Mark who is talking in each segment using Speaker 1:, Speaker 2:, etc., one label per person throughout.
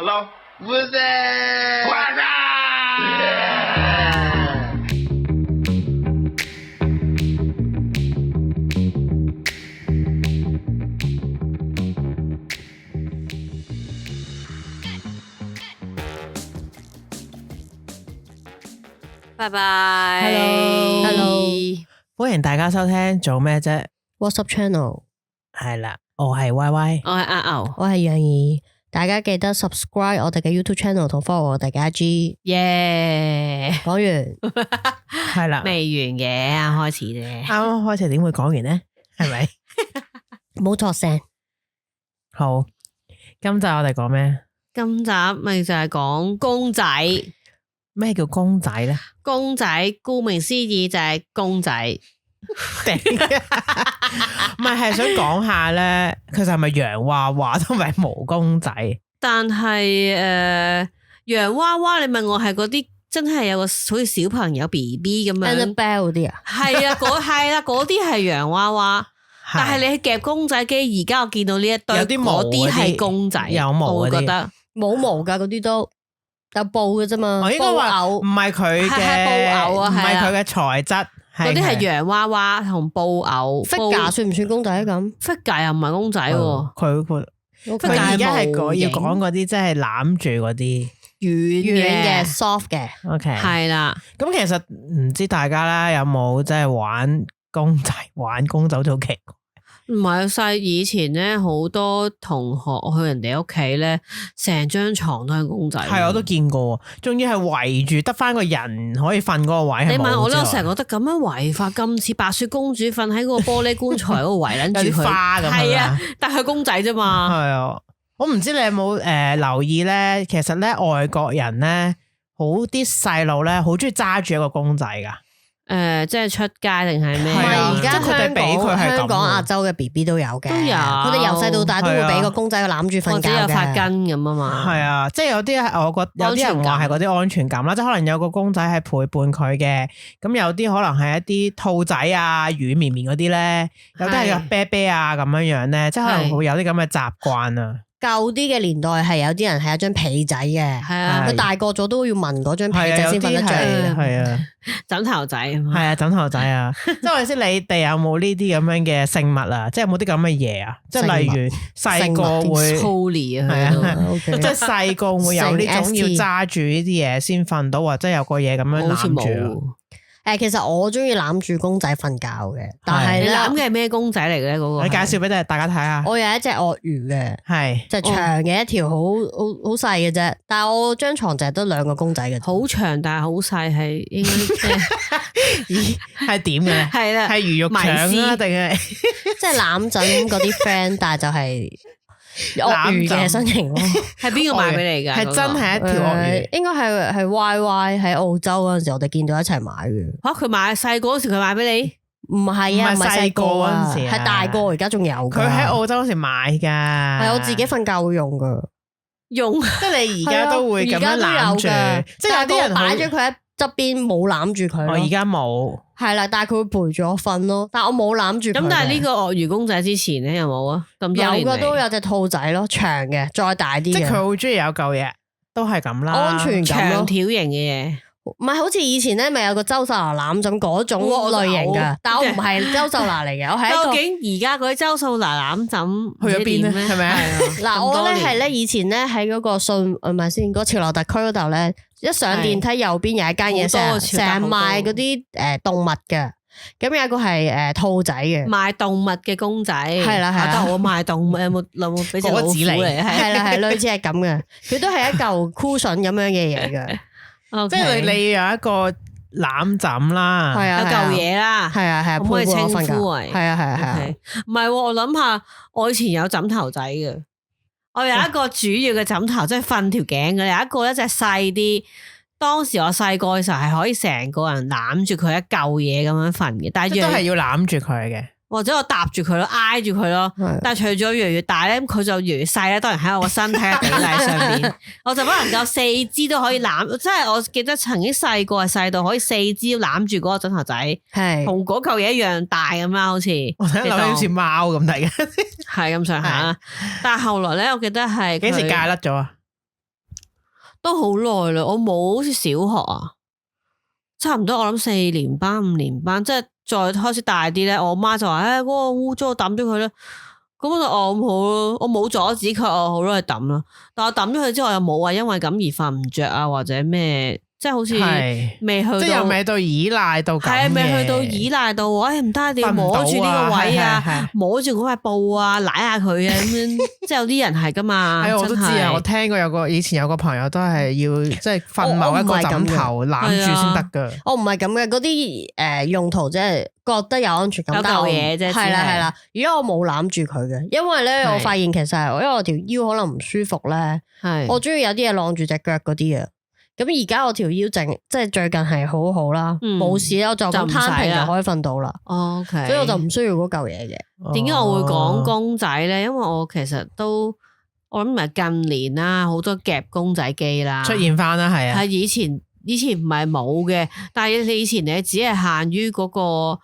Speaker 1: 咯。
Speaker 2: 拜拜
Speaker 3: Hello 歡迎大家收聽做咩啫
Speaker 4: WhatsApp channel
Speaker 3: 係啦，我係 Y Y，
Speaker 2: 我係阿牛，
Speaker 4: 我係楊怡，大家記得 subscribe 我哋嘅 YouTube channel 同 follow 我哋嘅 IG。
Speaker 2: 耶！
Speaker 4: 講完
Speaker 3: 係啦，
Speaker 2: 未完嘅，開始啫。
Speaker 3: 啱啱開始點會講完呢？係咪？
Speaker 4: 冇作聲。
Speaker 3: 好，今集我哋講咩？
Speaker 2: 今集咪就係講公仔。
Speaker 3: 咩叫公仔咧？
Speaker 2: 公仔顧名思義就係公仔。
Speaker 3: 唔係想講下咧，其實係咪洋娃娃都唔係毛公仔？
Speaker 2: 但係洋娃娃，你問我係嗰啲真係有個好似小朋友 BB 咁樣
Speaker 4: Annabelle 嗰啲啊？
Speaker 2: 係啊，嗰啲係洋娃娃。但係你夾公仔機，而家我見到呢一堆，
Speaker 3: 有啲毛
Speaker 2: 嗰啲係公仔，
Speaker 3: 有毛
Speaker 2: 我
Speaker 3: 嗰啲
Speaker 2: 覺得
Speaker 4: 冇毛噶嗰啲都有布嘅啫嘛。
Speaker 3: 我應該話唔係佢嘅
Speaker 2: 係布偶啊，
Speaker 3: 唔係佢嘅材質，
Speaker 2: 嗰啲係洋娃娃同布偶。
Speaker 4: figure 算唔算公仔咁
Speaker 2: ？figure 又唔係公仔喎，
Speaker 3: 佢而家係要講嗰啲，即係攬住嗰啲
Speaker 2: 軟
Speaker 4: 嘅 soft 嘅。
Speaker 3: OK，
Speaker 2: 係啦。
Speaker 3: 咁其實唔知大家啦有冇即係玩公仔好奇怪。
Speaker 2: 唔係細以前咧，好多同學去人哋屋企咧，成張床都係公仔。
Speaker 3: 係我都見過，仲要係圍住得翻個人可以瞓嗰個位。
Speaker 2: 你問我咧，我成日覺得咁樣圍法咁似白雪公主瞓喺嗰個玻璃棺材嗰個圍撚住佢，
Speaker 3: 花咁
Speaker 2: 係啊，但係佢公仔啫嘛。
Speaker 3: 係啊，我唔知你有冇留意咧，其實咧外國人咧好啲細路咧好中意揸住一個公仔噶。
Speaker 2: 即係出街定係咩？
Speaker 4: 唔係而家
Speaker 3: 即係佢哋俾佢係咁
Speaker 4: 香港亞洲嘅 BB 都有嘅，
Speaker 2: 都有
Speaker 4: 佢哋由細到大都會俾個公仔攬住瞓覺嘅。
Speaker 2: 或者有髮根咁啊嘛。
Speaker 3: 係啊，即係有啲我覺得有啲人話係嗰啲安全感啦，即係可能有個公仔係陪伴佢嘅，咁有啲可能係一啲兔仔啊、軟綿綿嗰啲咧，有啲係個啤啤啊咁樣樣咧，即係可能會有啲咁嘅習慣啊。
Speaker 4: 舊啲嘅年代係有啲人係一張被仔嘅，
Speaker 2: 係啊，
Speaker 4: 佢大個咗都要聞嗰張被仔先瞓得着。
Speaker 3: 係啊，
Speaker 2: 枕頭仔
Speaker 3: 係啊，枕頭仔啊，即係我意思，你哋有冇呢啲咁樣嘅聖物啊？即係有冇啲咁嘅嘢啊？即係例如細個會
Speaker 2: Holy 啊，
Speaker 3: 係啊，
Speaker 4: Okay
Speaker 3: 即係細個會有呢種要揸住呢啲嘢先瞓到，或者有個嘢咁樣
Speaker 2: 好似
Speaker 3: 攬住。
Speaker 2: 冇。
Speaker 4: 其實我中意攬住公仔瞓覺嘅，但係咧，
Speaker 2: 你攬嘅係咩公仔嚟嘅咧？嗰個
Speaker 3: 你介紹俾大家睇下。
Speaker 4: 我有一隻鱷魚嘅，
Speaker 3: 係
Speaker 4: 就長嘅一條，好細嘅啫。但係我張床就係得兩個公仔嘅，
Speaker 2: 好長但係好細，係應該
Speaker 3: 咦係點嘅咧？
Speaker 2: 係啦，
Speaker 3: 係魚肉腸啊，定係
Speaker 4: 即係攬枕嗰啲 friend，但係就係鱷魚嘅身形咯。
Speaker 2: 係邊個買俾你㗎？
Speaker 3: 係真係一條鱷魚。
Speaker 4: 應該係 Y Y 喺澳洲嗰陣時，我哋見到一齊買嘅。
Speaker 2: 嚇佢買細個嗰時佢買俾你？
Speaker 4: 唔係啊，
Speaker 3: 唔係細個嗰陣時啊
Speaker 4: 係大個而家仲有㗎。
Speaker 3: 佢喺澳洲嗰時買㗎。
Speaker 4: 係我自己瞓覺會用㗎。
Speaker 2: 用
Speaker 3: 即係你而家都會咁樣攬住，即係有啲人
Speaker 4: 擺咗佢喺側邊冇攬住佢咯。
Speaker 3: 我而家冇。
Speaker 4: 係啦，但係佢會陪住我瞓咯，但係我冇攬住佢嘅。
Speaker 2: 咁但係呢個鱷魚公仔之前咧有冇啊？咁多年嚟
Speaker 4: 有嘅都有隻兔仔咯，長嘅，再大啲嘅。
Speaker 3: 即係佢好中意有嚿嘢，都係咁啦。
Speaker 4: 安全感咯
Speaker 2: 長條型嘅嘢。
Speaker 4: 唔係好似以前咧，咪有個周秀娜攬枕嗰種類型噶，但我唔係周秀娜嚟嘅，我係
Speaker 2: 究
Speaker 4: 一
Speaker 2: 竟而家嗰啲周秀娜攬枕
Speaker 3: 去咗邊咧？係咪啊？
Speaker 4: 個嗱，我咧係咧以前咧喺嗰個唔係先嗰潮流特區嗰度咧，一上電梯右邊有一間嘢成日賣嗰啲動物嘅，咁有一個係兔仔嘅，
Speaker 2: 賣動物嘅公仔，係
Speaker 4: 啦係啦
Speaker 2: 但我賣動物有冇俾隻老虎嚟？
Speaker 4: 係啦係類似係咁嘅，佢都係一嚿 cushion 咁樣嘅嘢嘅。
Speaker 3: 即係你有一個攬枕啦，
Speaker 4: 係啊，
Speaker 2: 有嚿嘢啦，
Speaker 4: 係啊係啊，
Speaker 2: 可唔可以稱呼
Speaker 4: 為？係啊係啊係啊，
Speaker 2: 唔係我諗下，我以前有枕頭仔嘅，我有一個主要嘅枕頭，即係瞓條頸嘅，有一個咧就係細啲。當時我細個嘅時候係可以成個人攬住佢一嚿嘢咁樣瞓嘅，但係
Speaker 3: 都係要攬住佢嘅。
Speaker 2: 或者我搭住佢咯，挨住佢咯。但係隨住我越嚟越大咧，佢就越嚟越細咧。當然喺我個身體嘅比例上面，我就不能夠四肢都可以攬。即係我記得曾經細個係細到可以四肢攬住嗰個枕頭仔，係同嗰嚿嘢一樣大咁啦，好似
Speaker 3: 我睇落好似貓咁大嘅，
Speaker 2: 係咁上下。但係後來咧，我記得係
Speaker 3: 幾時戒甩咗啊？
Speaker 2: 都好耐啦，我冇好似小學啊，差唔多我諗4年班、5年班，即係再開始大啲咧，我媽就話嗰個污糟，我抌咗佢啦。咁我就咁好咯，我冇阻止佢，我好咯去抌咯。但我抌咗佢之後又冇話因為咁而瞓唔着啊，或者咩，即係好似未去到，
Speaker 3: 即係又未到依賴到咁嘅，
Speaker 2: 係未去到依賴到，唔得，你要摸住呢個位啊，摸住嗰塊布啊，舐下佢啊咁樣，即係有啲人係噶嘛。
Speaker 3: 係我都知啊，我聽過以前有個朋友都係要即係瞓某一個枕頭攬住先得噶。我唔係咁嘅，
Speaker 4: 嗰啲用途即係覺得有安全感，
Speaker 2: 有嚿嘢啫。
Speaker 4: 係啦，如果我冇攬住佢嘅，因為咧我發現其實係因為我條腰可能唔舒服咧，我中意有啲嘢晾住隻腳嗰啲啊。咁而家我條腰即係最近係好好啦，冇事啦，我就咁攤平就可以瞓到啦。
Speaker 2: OK，
Speaker 4: 所以我就唔需要嗰嚿嘢嘅。
Speaker 2: 點解我會講公仔咧？因為我其實都我諗係近年啦，好多夾公仔機啦
Speaker 3: 出現翻啦，係啊。
Speaker 2: 係以前唔係冇嘅，但係你以前你只係限於嗰個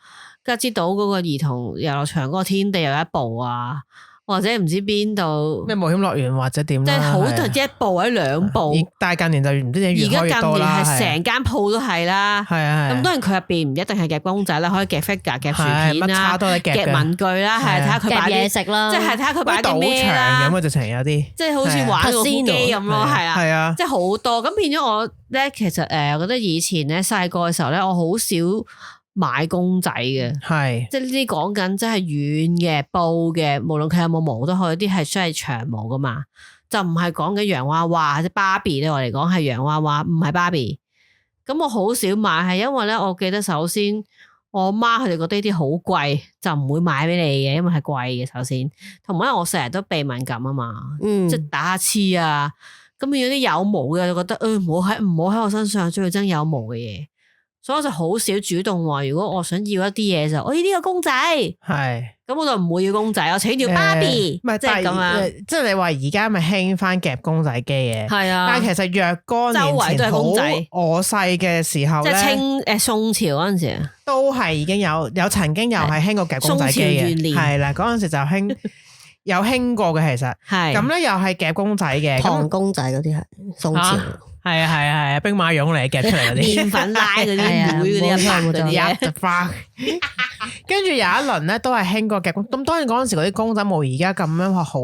Speaker 2: 吉之島嗰個兒童遊樂場嗰個天地有一部啊。或者唔知邊度
Speaker 3: 咩冒險樂園或者點，
Speaker 2: 即係好多一部或者2部，
Speaker 3: 但係近年就唔知點越開越多啦。
Speaker 2: 而家近年係成間鋪都係啦，係啊。咁當然佢入邊唔一定係夾公仔啦，可以夾 figure、夾薯片啦、夾文具啦，係睇下佢擺
Speaker 4: 嘢食啦，
Speaker 2: 即係睇下佢擺啲咩啦。
Speaker 3: 咁啊，直情有啲
Speaker 2: 即係好似玩個機咁咯，係啊，
Speaker 3: 係啊，
Speaker 2: 即係好多。咁變咗我咧，其實我覺得以前咧細個嘅時候咧，我好少買公仔嘅，係即係呢啲講緊即係軟嘅布嘅，無論佢有冇毛都好，啲係真係長毛噶嘛，就唔係講緊洋娃娃即係芭比咧。我嚟講係洋娃娃，唔係芭比。咁我好少買，係因為咧，我記得首先我媽佢哋覺得呢啲好貴，就唔會買俾你嘅，因為係貴嘅。首先，同埋我成日都鼻敏感啊嘛，即係打乞嗤啊，咁變咗啲有毛嘅，就覺得唔好喺我身上，最憎有毛嘅嘢。所以我就好少主動話，如果我想要一啲嘢就，我要呢個公仔，係咁我就唔會要公仔，我請條芭比，唔係即係咁樣。
Speaker 3: 即係你話而家咪興翻夾公仔機嘅，係啊。但係其實若干年前好，我細嘅時候咧，
Speaker 2: 即係宋朝嗰陣時啊，
Speaker 3: 都係已經有曾經又係興過夾公仔機嘅，係啦。嗰陣時就興有興過嘅，其實係咁咧，又係夾公仔嘅，
Speaker 4: 糖公仔嗰啲係宋朝。
Speaker 3: 係啊，兵馬俑嚟夾出嚟嗰啲
Speaker 2: 麵粉拉嗰啲妹嗰啲
Speaker 3: 跟住有一輪咧都係興過夾公，咁當然嗰陣時嗰啲公仔冇而家咁樣好，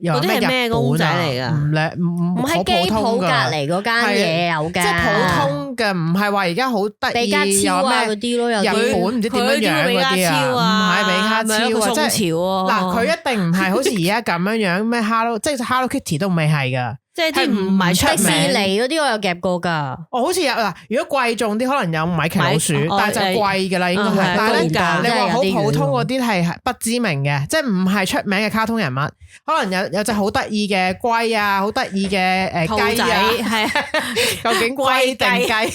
Speaker 3: 又
Speaker 2: 嗰啲係咩公仔嚟噶？
Speaker 4: 唔係機鋪隔籬嗰間嘢有嘅，
Speaker 3: 即係普通嘅，唔係話而家好得意有咩
Speaker 4: 嗰啲咯，
Speaker 3: 日本唔知點樣樣嗰啲啊，唔係比卡超啊，即係嗱，佢一定唔係好似而家咁樣樣咩 Hello， 即係 Hello Kitty 都未係噶。
Speaker 2: 即係啲唔係出名，迪士尼
Speaker 4: 嗰啲我有夾過噶。
Speaker 3: 好似有嗱，如果貴重啲，可能有米奇老鼠，但係就貴噶啦，應該係。但係咧，你話好普通嗰啲係不知名嘅，即係唔係出名嘅卡通人物，可能有隻好得意嘅龜啊，好得意嘅雞啊，係究竟龜定雞？係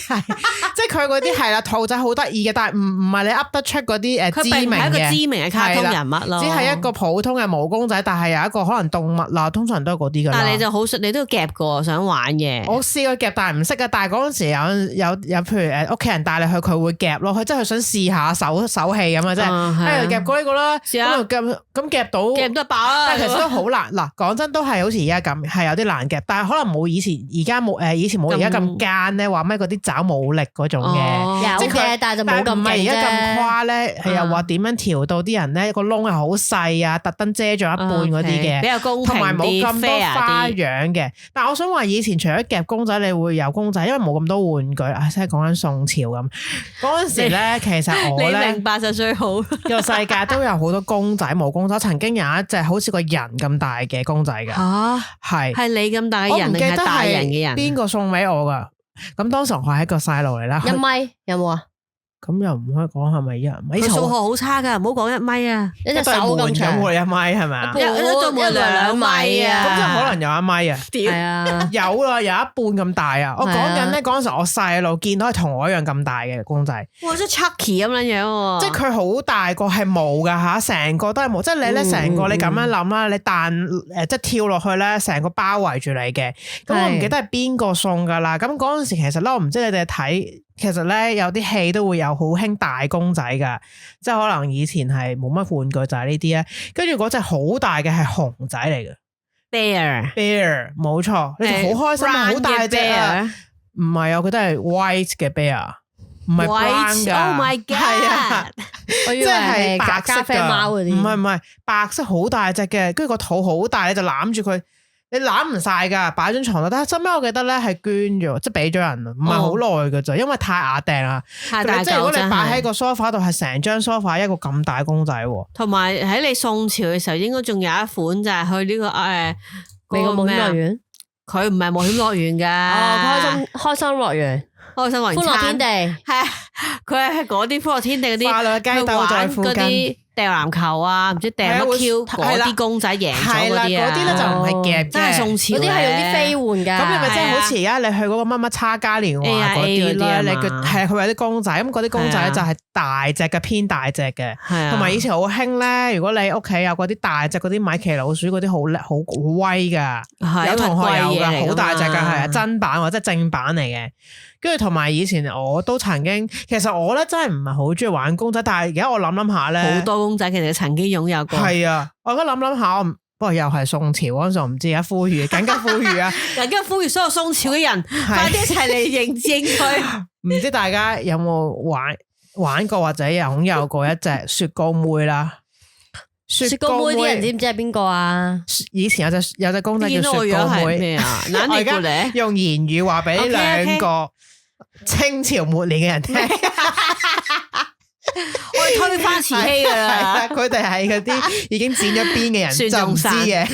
Speaker 3: 即係佢嗰啲係啦，兔仔好得意嘅，但係唔係你噏得出嗰啲知名嘅，
Speaker 2: 係一個知名嘅卡通人物咯，
Speaker 3: 只係一個普通嘅毛公仔，但係有一個可能動物啦，通常都係嗰啲噶啦。
Speaker 2: 但係你就好你都夾過想玩嘅，
Speaker 3: 我試過夾，但係唔識啊。但係嗰陣時有譬如屋企人帶你去，佢會夾咯。佢真係想試下手氣咁啊，即係夾過呢個啦。咁夾到
Speaker 2: 夾得飽啦。
Speaker 3: 但係其實都好難。嗱，講真都係好似而家咁，係有啲難夾。但係可能冇以前而家冇以前冇而家咁奸咧，話咩嗰啲爪冇力嗰種嘅。
Speaker 4: 有嘅，但係就冇咁
Speaker 3: 唔係而家咁誇咧，係又話點樣調到啲人咧個窿係好細啊，特登遮咗一半嗰啲嘅，
Speaker 2: 比較公平啲，
Speaker 3: 同埋冇咁多花樣嘅。但係我想話以前除咗夾公仔，你會有公仔，因為冇咁多玩具。即係講緊宋朝咁嗰陣時咧，其實我咧
Speaker 2: 你明白就最好。
Speaker 3: 個世界都有好多公仔、毛公仔。曾經有一隻好似個人咁大嘅公仔嘅，係
Speaker 2: 你咁大嘅人定係大人嘅人？
Speaker 3: 邊個送俾我噶？咁當時我係一個細路嚟啦。
Speaker 4: 一米有冇啊？
Speaker 3: 咁又唔可以講係咪一米？
Speaker 2: 佢數學好差噶，唔好講1米啊！
Speaker 4: 一隻手咁長，
Speaker 3: 會1米係咪啊？
Speaker 2: 一對門2米啊！
Speaker 3: 咁即係可能有1米啊？
Speaker 4: 係啊，
Speaker 3: 有啦，有一半咁大啊！我講緊咧嗰陣時，我細路見到係同我一樣咁大嘅公仔。
Speaker 2: 哇！即係 Chucky 咁樣樣，
Speaker 3: 即係佢好大個，係毛噶吓，成個都係毛。即係你咧，成個你咁樣諗啦，你彈即係跳落去咧，成個包圍住你嘅。咁我唔記得係邊個送噶啦。咁嗰陣時其實咧，我唔知你哋睇。其實咧有啲戲都會有好興大公仔噶，即係可能以前係冇乜玩具就係呢啲咧，跟住嗰隻好大嘅係熊仔嚟嘅， bear 冇錯，你就好開心啊，好大隻啊！唔係啊，佢都係 white 嘅 bear， 唔係 brown 噶。
Speaker 2: Oh my god！ 係啊，
Speaker 4: 即係白色嘅貓嗰啲。
Speaker 3: 唔係白色好大隻嘅，跟住個肚好大，你就攬住佢，你攬唔晒噶，擺張床度。但係後尾我記得咧係捐咗，即係俾咗人，唔係好耐噶咋，因為太雅定啦。
Speaker 2: 太大，
Speaker 3: 即係如果你擺喺個 sofa 度，係成張 sofa 一個咁大公仔。
Speaker 2: 同埋喺你宋朝嘅時候，應該仲有一款就係去呢個
Speaker 4: 美國冒險樂園。
Speaker 2: 佢唔係冒險樂園㗎，
Speaker 4: 開心樂園，
Speaker 2: 開心樂園，歡
Speaker 4: 樂天地
Speaker 2: 係佢係嗰啲歡樂天地嗰啲，
Speaker 3: 快樂雞斗在附近，
Speaker 2: 嗰啲掟籃球啊，唔知掟乜 Q 嗰啲公仔贏咗嗰啲啊，
Speaker 3: 嗰啲咧就唔係夾嘅，
Speaker 2: 真係宋朝
Speaker 4: 嗰啲係用啲飛換㗎。
Speaker 3: 咁你咪即係好似而家你去嗰個乜乜叉嘉年華嗰啲咧，你係佢有啲公仔，咁嗰啲公仔就係大隻嘅，偏大隻嘅，同埋以前好興咧，如果你屋企有嗰啲大隻嗰啲米奇老鼠嗰啲好威㗎，有同學有㗎，好大隻㗎，係啊，真版或者正版嚟嘅。跟住同埋以前我都曾經，其實我咧真係唔係好中意玩公仔，但係而家我諗下咧，
Speaker 2: 好多公仔其實曾經擁有過。係
Speaker 3: 啊，我而家諗下，不過又係宋朝嗰陣時，我唔知而家呼籲，緊急呼籲啊！
Speaker 2: 緊急呼籲所有宋朝嘅人，快啲一齊嚟認證佢。
Speaker 3: 唔知大家有冇玩過或者擁有過一隻雪糕妹啦？
Speaker 4: 雪糕妹啲人知唔知係邊個啊？
Speaker 3: 以前有隻公仔叫雪糕妹
Speaker 2: 咩啊？我而家
Speaker 3: 用言語話俾兩個清朝末年嘅人聽，
Speaker 2: 我哋推翻慈禧噶啦，
Speaker 3: 佢哋係嗰啲已經剪咗邊嘅人就唔知嘅。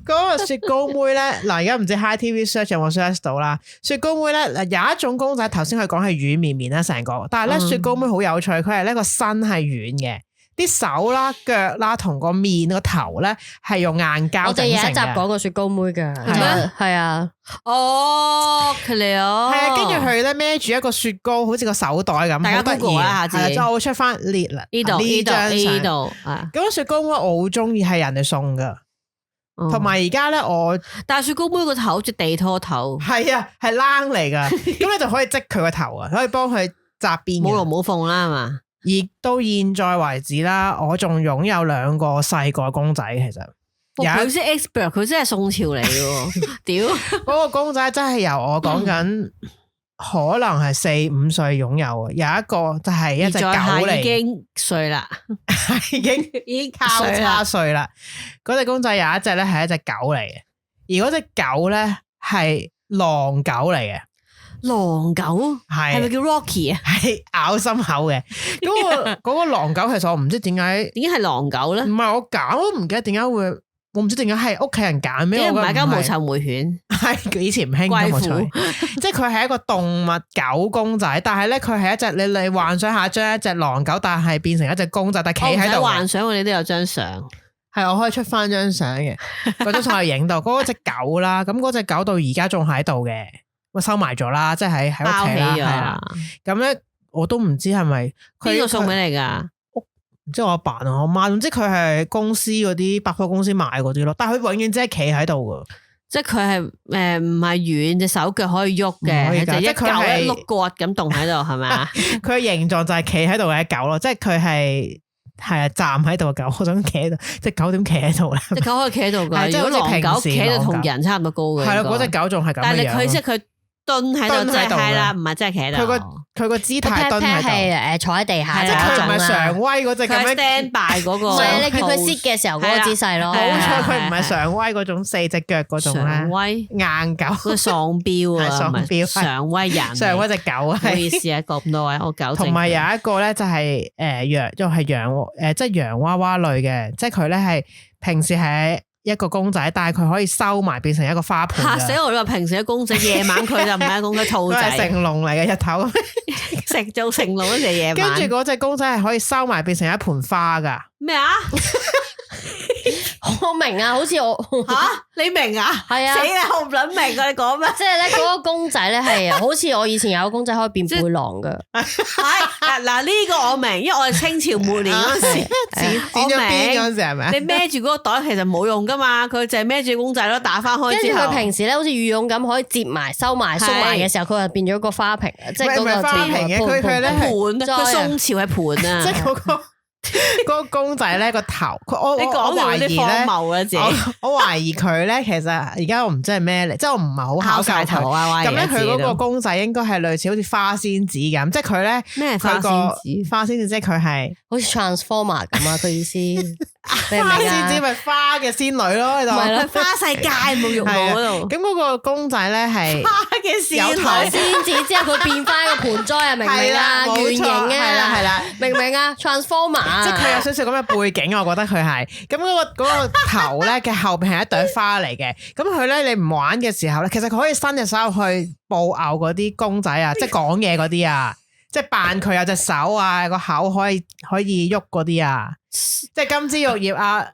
Speaker 3: 嗰個雪糕妹咧，嗱而家唔知 High TV Search 有冇 search 到啦。雪糕妹咧，有一種公仔，頭先佢講係軟綿綿啦，成個，但係咧雪糕妹好有趣，佢係呢個身係軟嘅。啲手啦、腳啦同個面個頭咧係用硬膠整成嘅。我哋有一集講過雪糕妹嘅，
Speaker 4: 係啊，
Speaker 2: 哦，佢嚟哦，
Speaker 3: 係啊，跟住佢咧孭住一個雪糕，好似個手袋咁，
Speaker 2: 大家 Google 一下自己，
Speaker 3: 就我出翻列啦，
Speaker 2: 呢度
Speaker 3: 咁個雪糕妹我好中意，係人哋送噶，同埋而家咧
Speaker 2: 但係雪糕妹個頭好似地拖頭，
Speaker 3: 係啊，係冷嚟噶，咁你就可以織佢個頭啊，可以幫佢紮辮，
Speaker 2: 冇龍冇鳳啦，係嘛？
Speaker 3: 而到現在為止啦，我仲擁有兩個細個公仔，其實
Speaker 2: 佢先 expert， 佢真係宋朝嚟嘅，屌
Speaker 3: 嗰個公仔真係由我講緊，可能係4-5歲擁有，有一個就係一隻狗嚟，
Speaker 2: 已經碎啦，
Speaker 3: 已經交叉碎啦。嗰隻公仔有一隻咧係一隻狗嚟嘅，而嗰隻狗咧係狼狗嚟嘅。
Speaker 2: 狼狗係咪叫 Rocky 啊？
Speaker 3: 係咬心口嘅。嗰個狼狗其實我唔知點解
Speaker 2: 係狼狗咧？
Speaker 3: 唔係我揀，我都唔記得點解會，我唔知點解係屋企人揀咩？
Speaker 2: 唔係間無臭梅犬，
Speaker 3: 係以前唔興嘅無臭，即係佢係一個動物狗公仔，但係咧佢係一隻你幻想下將一隻狼狗，但係變成一隻公仔，但係企喺度。
Speaker 2: 幻想我哋都有張相，
Speaker 3: 係我可以出翻張相嘅，嗰張相係影到嗰隻狗啦。咁嗰隻狗到而家仲喺度嘅。我收埋咗啦，即係喺屋企啦，係啦。咁咧，我都唔知係咪
Speaker 2: 邊個送俾你噶？
Speaker 3: 唔知我阿爸同我媽，總之佢係公司嗰啲百貨公司買嗰啲咯。但係佢永遠只係企喺度噶，
Speaker 2: 即係佢係唔係軟，隻手腳可以喐嘅，就一嚿一碌角咁動喺度，係咪啊？
Speaker 3: 佢嘅形狀就係企喺度嘅狗咯，即係佢係啊站喺度嘅狗，我想企喺度。隻狗點企喺度咧？
Speaker 2: 隻狗可以企喺度噶，如果狼狗企喺度同人差唔多高嘅。
Speaker 3: 係咯，嗰隻狗仲係咁嘅樣。
Speaker 2: 但係佢即係佢。蹲喺度即係啦，唔係真係企喺度。
Speaker 3: 佢個姿態蹲喺度，
Speaker 4: 係坐喺地下，
Speaker 3: 即係佢唔係常威嗰隻咁樣
Speaker 2: stand by 嗰個。
Speaker 4: 唔係你叫佢 sit 嘅時候嗰個姿勢咯。
Speaker 3: 冇錯，佢唔係常威嗰種4隻腳嗰種
Speaker 2: 常威
Speaker 3: 硬狗，
Speaker 2: 個喪標啊，
Speaker 3: 喪標
Speaker 2: 常威人，
Speaker 3: 常威隻狗。唔
Speaker 2: 好意思啊，咁多位我狗。
Speaker 3: 同埋有一個咧就係洋，又係洋即係洋娃娃類嘅，即係佢咧係平時係一個公仔，但係佢可以收埋變成一個花盆。嚇死我！你話平時嘅公仔，夜晚佢就唔係一公仔，兔仔。係成龍嚟嘅，日頭
Speaker 2: 食做成龍嗰隻夜晚。
Speaker 3: 跟住嗰隻公仔係可以收埋變成一盆花噶。
Speaker 2: 咩啊？
Speaker 4: 我明啊，好似我
Speaker 2: 你明啊？係啊，死啦！我唔諗明啊，你講咩？
Speaker 4: 即係咧嗰個公仔咧係，好似我以前有個公仔可以變背囊噶。
Speaker 2: 係嗱呢個我明，因為我係清朝末年嗰時
Speaker 3: 剪咗邊嗰時係咪？
Speaker 2: 你孭住嗰個袋其實冇用噶嘛，佢就係孭住公仔咯，打翻開之後。跟住
Speaker 4: 佢平時咧好似羽絨咁，可以折埋、收埋、縮埋嘅時候，佢就變咗個花瓶，即係嗰個
Speaker 3: 花瓶嘅。佢咧
Speaker 2: 盤，佢宋朝係盤啊，
Speaker 3: 即係嗰個。嗰個公仔咧個頭，我
Speaker 2: 你講
Speaker 3: 懷疑
Speaker 2: 啲
Speaker 3: 咧，
Speaker 2: 荒謬啊自己。
Speaker 3: 我懷疑佢咧，其實而家我唔知係咩嚟，即係我唔係好考究
Speaker 2: 晒頭啊！
Speaker 3: 咁咧，佢嗰個公仔應該係類似好似花仙子咁，即係佢咧
Speaker 2: 咩花仙子？
Speaker 3: 花仙子即係佢係
Speaker 4: 好似 Transformer 咁啊！佢意思，
Speaker 3: 花仙子咪花嘅仙女咯，你
Speaker 2: 係咯，花世界冇用嗰度。
Speaker 3: 咁嗰個公仔咧係
Speaker 2: 花嘅仙女，
Speaker 4: 仙子之後佢變翻個盆栽啊，明唔明啊？圓形啊，
Speaker 3: 係啦，
Speaker 4: 明唔明啊 ？Transformer，
Speaker 3: 即係佢有少少咁嘅背景，我覺得佢係咁嗰個頭咧嘅後邊係一朵花嚟嘅。咁佢咧你唔玩嘅時候咧，其實佢可以伸隻手去捕牛嗰啲公仔啊，即係講嘢嗰啲啊，即係扮佢有隻手啊，個口可以喐嗰啲啊，即係金枝玉葉啊。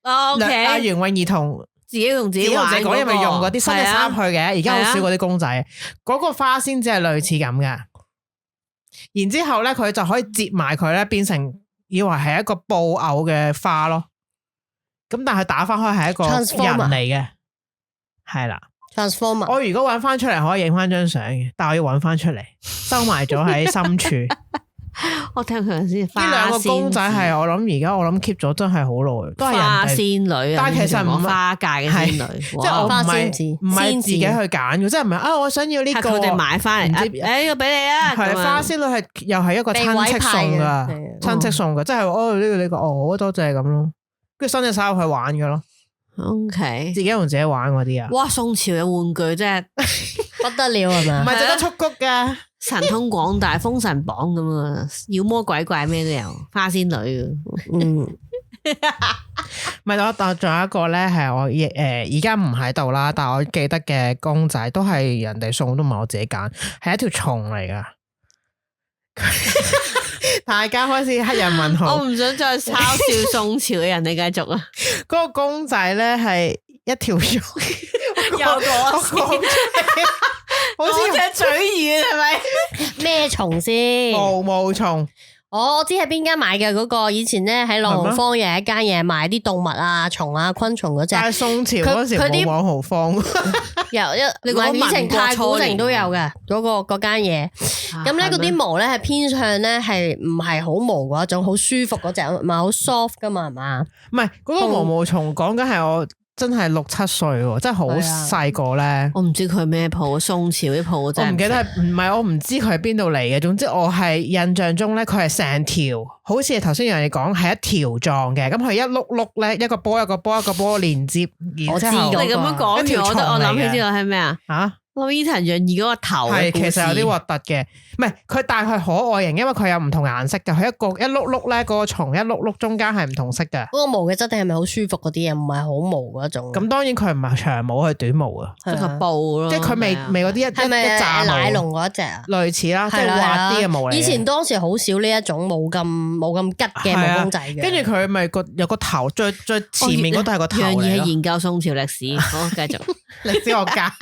Speaker 2: 阿
Speaker 3: 袁詠儀同
Speaker 2: 自己同自己玩
Speaker 3: 講，因為用嗰啲伸隻手去嘅，而家好少嗰啲公仔。嗰個花仙子係類似咁嘅，然之後咧佢就可以折埋佢咧，變成以為係一個布偶嘅花咯。咁但係打翻開係一個人嚟嘅，係啦。
Speaker 4: Transformer，
Speaker 3: 我如果搵翻出嚟，可以影翻張相嘅，但係我要搵翻出嚟，收埋咗喺深處。
Speaker 2: 我聽佢先。
Speaker 3: 呢兩個公仔係我諗而家我諗 keep 咗真係好耐，都係
Speaker 2: 花仙女，
Speaker 3: 但係其實唔係
Speaker 2: 花界嘅仙女，
Speaker 3: 即係我唔係自己去揀嘅，即係唔係啊？我想要呢個，
Speaker 2: 佢哋買翻嚟，誒呢個俾你啊！
Speaker 3: 係花仙女係又係一個親戚送噶，親戚送噶，即係呢個多謝咁咯，跟住伸隻手入去玩嘅咯。
Speaker 2: OK，
Speaker 3: 自己同自己玩嗰啲啊！
Speaker 2: 哇，宋朝嘅玩具真係
Speaker 4: 不得了係咪？
Speaker 3: 唔係值得出谷噶，
Speaker 2: 神通廣大，封神榜咁啊，妖魔鬼怪咩都有，花仙女
Speaker 4: 嗯，
Speaker 3: 唔係我仲有一個咧，係我而家唔喺度啦，但係我記得嘅公仔都係人哋送，都唔係我自己揀，係一條蟲嚟噶。大家開始黑人問號，
Speaker 2: 我唔想再嘲笑宋朝嘅人，你繼續啊！
Speaker 3: 嗰個公仔咧係一條蟲，
Speaker 2: 又講好似隻嘴軟係咪？
Speaker 4: 咩蟲先？
Speaker 3: 毛蟲。
Speaker 4: 我知喺邊間買嘅嗰個，以前咧喺朗豪坊有一間嘢賣啲動物啊、蟲啊、昆蟲嗰隻。
Speaker 3: 但係宋朝嗰時冇朗豪坊，
Speaker 4: 你講以前太古城都有嘅嗰間嘢。咁咧嗰啲毛咧係偏向咧係唔係好毛嗰一種，好舒服嗰隻，唔係好 soft 噶嘛，係嘛？
Speaker 3: 唔係嗰個毛蟲，講緊係我。真係6-7歲喎，真係好細個咧。
Speaker 2: 我唔知佢咩鋪，宋朝啲鋪真係。我唔記得
Speaker 3: 唔係我唔知佢係邊度嚟嘅。總之我係印象中咧，佢係成條，好似頭先有人講係一條狀嘅。咁佢一碌碌咧，一個波一個波一個波連接。
Speaker 2: 我知你咁樣講完，我諗起呢個係咩啊？嚇！我伊藤潤二嗰個頭
Speaker 3: 係其實有啲核突嘅，唔係佢，但係佢可愛型，因為佢有唔同顏色嘅。佢一碌碌咧，個蟲一碌碌中間係唔同色嘅。
Speaker 4: 嗰個毛嘅質地係咪好舒服嗰啲啊？唔係好毛嗰種。
Speaker 3: 咁當然佢唔係長毛，係短毛啊，
Speaker 2: 即係布咯。
Speaker 3: 即係佢未嗰啲一紮
Speaker 4: 奶龍嗰一隻啊？
Speaker 3: 類似啦，即係滑啲嘅毛嚟。
Speaker 4: 以前當時好少呢一種冇咁吉嘅毛公仔嘅。
Speaker 3: 跟住佢咪有個頭，最前面嗰度係個頭嚟咯。
Speaker 2: 楊怡係研究宋朝歷史，好繼續
Speaker 3: 歷史學家。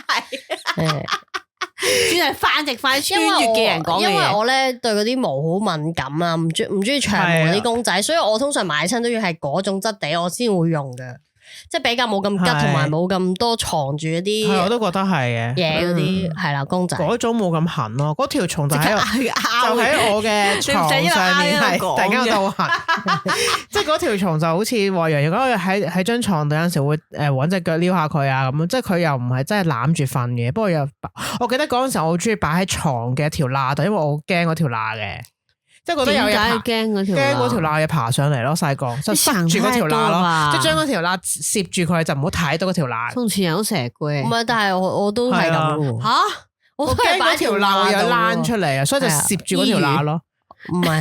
Speaker 2: 專係翻譯翻穿越嘅人講嘅嘢，
Speaker 4: 因為我咧對嗰啲毛好敏感啊，唔中意長毛嗰啲公仔，所以我通常買親都要係嗰種質地，我先會用嘅，即係比較冇咁吉，同埋冇咁多藏住一啲。
Speaker 3: 我都覺得係嘅
Speaker 4: 嘢嗰啲係啦，公仔
Speaker 3: 嗰種冇咁痕咯。嗰條蟲就喺我嘅床上面，係突然間有道痕。即係嗰條蟲就好似話楊如嗰喺張床度有陣時會搵隻腳撩下佢啊咁，即係佢又唔係真係攬住瞓嘅。不過又我記得嗰陣時我好中意擺喺床嘅條罅度，因為我好驚嗰條罅嘅。即係覺得有嘢
Speaker 2: 驚嗰條
Speaker 3: 罅嘢爬上嚟咯，細個就塞住嗰條罅咯，即係將嗰條罅攝住佢，就唔好睇到嗰條罅。
Speaker 2: 從前有蛇龜，
Speaker 4: 唔係，但係我都係咁嘅喎。
Speaker 2: 嚇！
Speaker 3: 我驚嗰條罅會有躝出嚟啊，所以就攝住嗰條罅咯。唔係，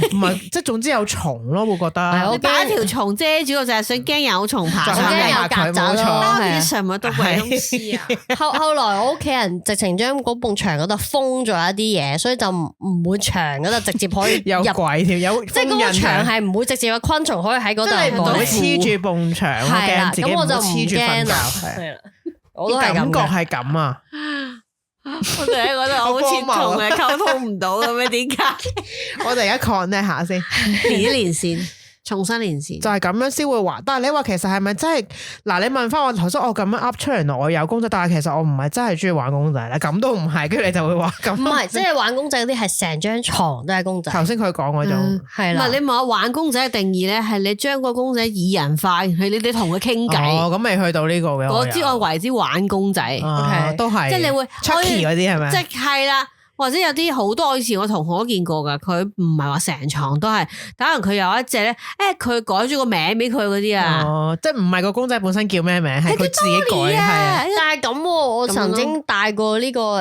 Speaker 3: 即係總之有蟲咯，會覺得。
Speaker 2: 你擺一條蟲遮住，我就係想驚有蟲爬上嚟，
Speaker 4: 有曱甴咯。
Speaker 2: 啲上面都鬼公司啊！
Speaker 4: 後來我屋企人直情將嗰埲牆嗰度封咗一啲嘢，所以就唔會牆嗰度直接可以
Speaker 3: 有鬼條，有
Speaker 4: 即係嗰個牆係唔會直接有昆蟲可以喺嗰度。
Speaker 3: 即係唔會黐住埲牆，
Speaker 4: 係啦，咁我就唔
Speaker 3: 黐住瞓覺。
Speaker 4: 係啦，我都係
Speaker 3: 感覺係咁啊！
Speaker 2: 我哋喺嗰度好似同佢溝通唔到咁樣，點解？
Speaker 3: 我哋而家 connect 下先，
Speaker 2: 連一連線。重新連線
Speaker 3: 就係咁樣先會話。但係你話其實係咪真係嗱？你問翻我頭先，我咁樣噏出嚟，我有公仔，但係其實我唔係真係中意玩公仔咧，咁都唔係，跟住你就會話咁。
Speaker 4: 唔係，即係玩公仔嗰啲係成張床都係公仔。
Speaker 3: 頭先佢講嗰種
Speaker 4: 係啦，
Speaker 2: 唔係你問我玩公仔嘅定義咧，係你將個公仔擬人化，係你同佢傾偈。
Speaker 3: 哦，咁未去到呢個嘅。
Speaker 2: 我知我為之玩公仔
Speaker 3: ，OK，都係，
Speaker 2: 即係你會
Speaker 3: Chucky 嗰啲係咪？
Speaker 2: 即係啦。或者有啲好多以前我同學都見過噶，佢唔係話成床都係，可能佢有一隻咧，佢改咗個名俾佢嗰啲啊。
Speaker 3: 哦，即係唔係個公仔本身叫咩名，係佢自己改係啊。
Speaker 4: 但係咁，我曾經帶過呢個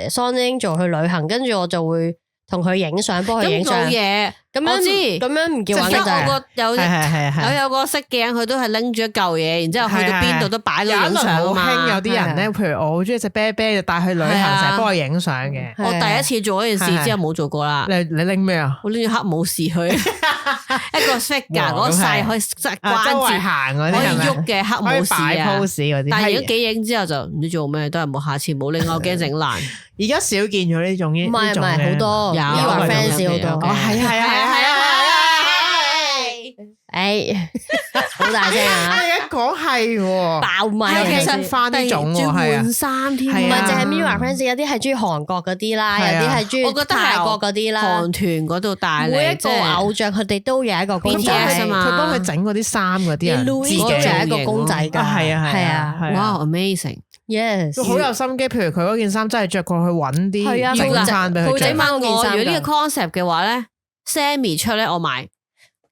Speaker 4: Son Angel 去旅行，跟住我就會同佢影相，幫佢影相。
Speaker 2: 咁冇嘢。
Speaker 4: 我知咁樣唔叫玩公仔。
Speaker 2: 有個識鏡，佢都係拎住一嚿嘢，然之後去到邊度都擺到影相啊嘛。
Speaker 3: 有啲人咧，譬如我好中意隻啤啤，就帶去旅行成日幫佢影相嘅。
Speaker 2: 我第一次做嗰件事之後冇做過啦。
Speaker 3: 你拎咩啊？
Speaker 2: 我拎住黑武士去一個 figure 嗰細可以關節
Speaker 3: 行嗰啲
Speaker 2: 可以喐嘅黑武士啊。但係如果幾影之後就唔知做咩，都係冇下次冇拎，我驚整爛。而
Speaker 3: 家少見咗呢種
Speaker 4: 唔係好多，有 fans 好多。
Speaker 3: 係
Speaker 4: 好大聲啊！
Speaker 3: 你一講係
Speaker 4: 爆咪，
Speaker 3: 其實翻呢種喎，
Speaker 2: 換衫添，
Speaker 4: 唔係淨係 Mirror Friends，有啲係中意韓國嗰啲啦，有啲係中意泰國嗰啲啦，
Speaker 2: 韓團嗰度帶嚟。
Speaker 4: 每一個偶像佢哋都有一個公仔啊嘛，
Speaker 3: 佢幫佢整嗰啲衫嗰啲人，自己
Speaker 4: 有一個公仔噶，
Speaker 3: 係啊，
Speaker 2: 哇 amazing，yes，
Speaker 3: 好有心機。譬如佢嗰件衫真係着過去揾啲整翻俾佢着。
Speaker 2: 你問我如果呢個 concept 嘅話咧 ，Sammy 出咧我買。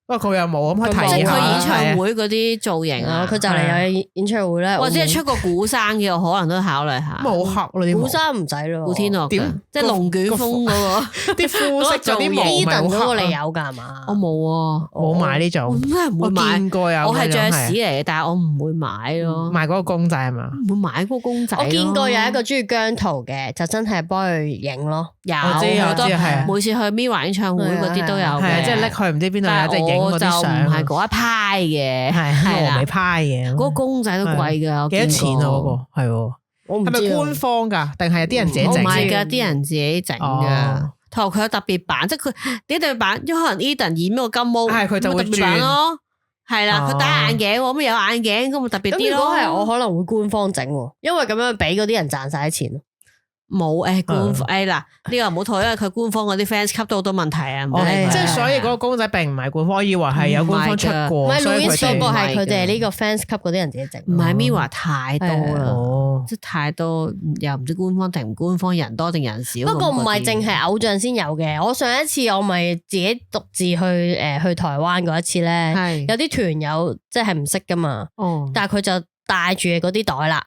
Speaker 3: 不過佢又冇咁去睇下，
Speaker 2: 即係佢演唱會嗰啲造型啊，
Speaker 4: 佢就嚟有演唱會咧，
Speaker 2: 或者係出個古衫嘅，我可能都考慮下。
Speaker 3: 冇黑咯啲
Speaker 4: 古衫唔使咯，
Speaker 2: 古天樂點即係龍捲風嗰個
Speaker 3: 啲膚色嗰啲毛
Speaker 4: ，Eden 嗰個你有㗎嘛？
Speaker 2: 我冇
Speaker 3: 冇買呢種，
Speaker 2: 我見
Speaker 3: 過有，
Speaker 2: 我係爵士嚟嘅，但係我唔會買咯。
Speaker 3: 買嗰個公仔係嘛？
Speaker 2: 唔會買嗰個公仔。
Speaker 4: 我見過有一個中意姜濤嘅，就真係幫佢影咯。
Speaker 2: 有好多每次去 Mirror 演唱會嗰啲都有嘅，
Speaker 3: 即係拎去唔知邊度有即係影嗰啲相。
Speaker 2: 係嗰一派嘅，
Speaker 3: 係峨眉派嘅，
Speaker 2: 嗰個公仔都貴噶，
Speaker 3: 幾多錢啊？嗰個係，
Speaker 4: 我唔知
Speaker 3: 係咪官方噶，定係有啲人自己整？
Speaker 2: 唔係噶，啲人自己整噶。同埋佢有特別版，即係佢啲特別版，因為可能 Eden 演嗰個金毛，
Speaker 3: 係佢就會
Speaker 2: 特別版咯。係啦，佢戴眼鏡，咁有眼鏡，咁咪特別啲咯。
Speaker 4: 如果係我可能會官方整，因為咁樣俾嗰啲人賺晒啲錢。
Speaker 2: 冇官方嗱呢個唔好討，因為佢官方嗰啲 fans 吸到好多問題啊！
Speaker 3: 即係所以嗰個公仔並唔係官方，我以為係有官方出過。
Speaker 4: 唔係 Louis 嗰個係佢哋呢個 fans 級嗰啲人自己整。
Speaker 2: 唔係 Mirror 太多啦，即係太多又唔知官方定唔官方，人多定人少。
Speaker 4: 不過唔係淨係偶像先有嘅。我上一次我咪自己獨自去台灣嗰一次咧，有啲團友即係唔識噶嘛，但係佢就帶住嗰啲袋啦。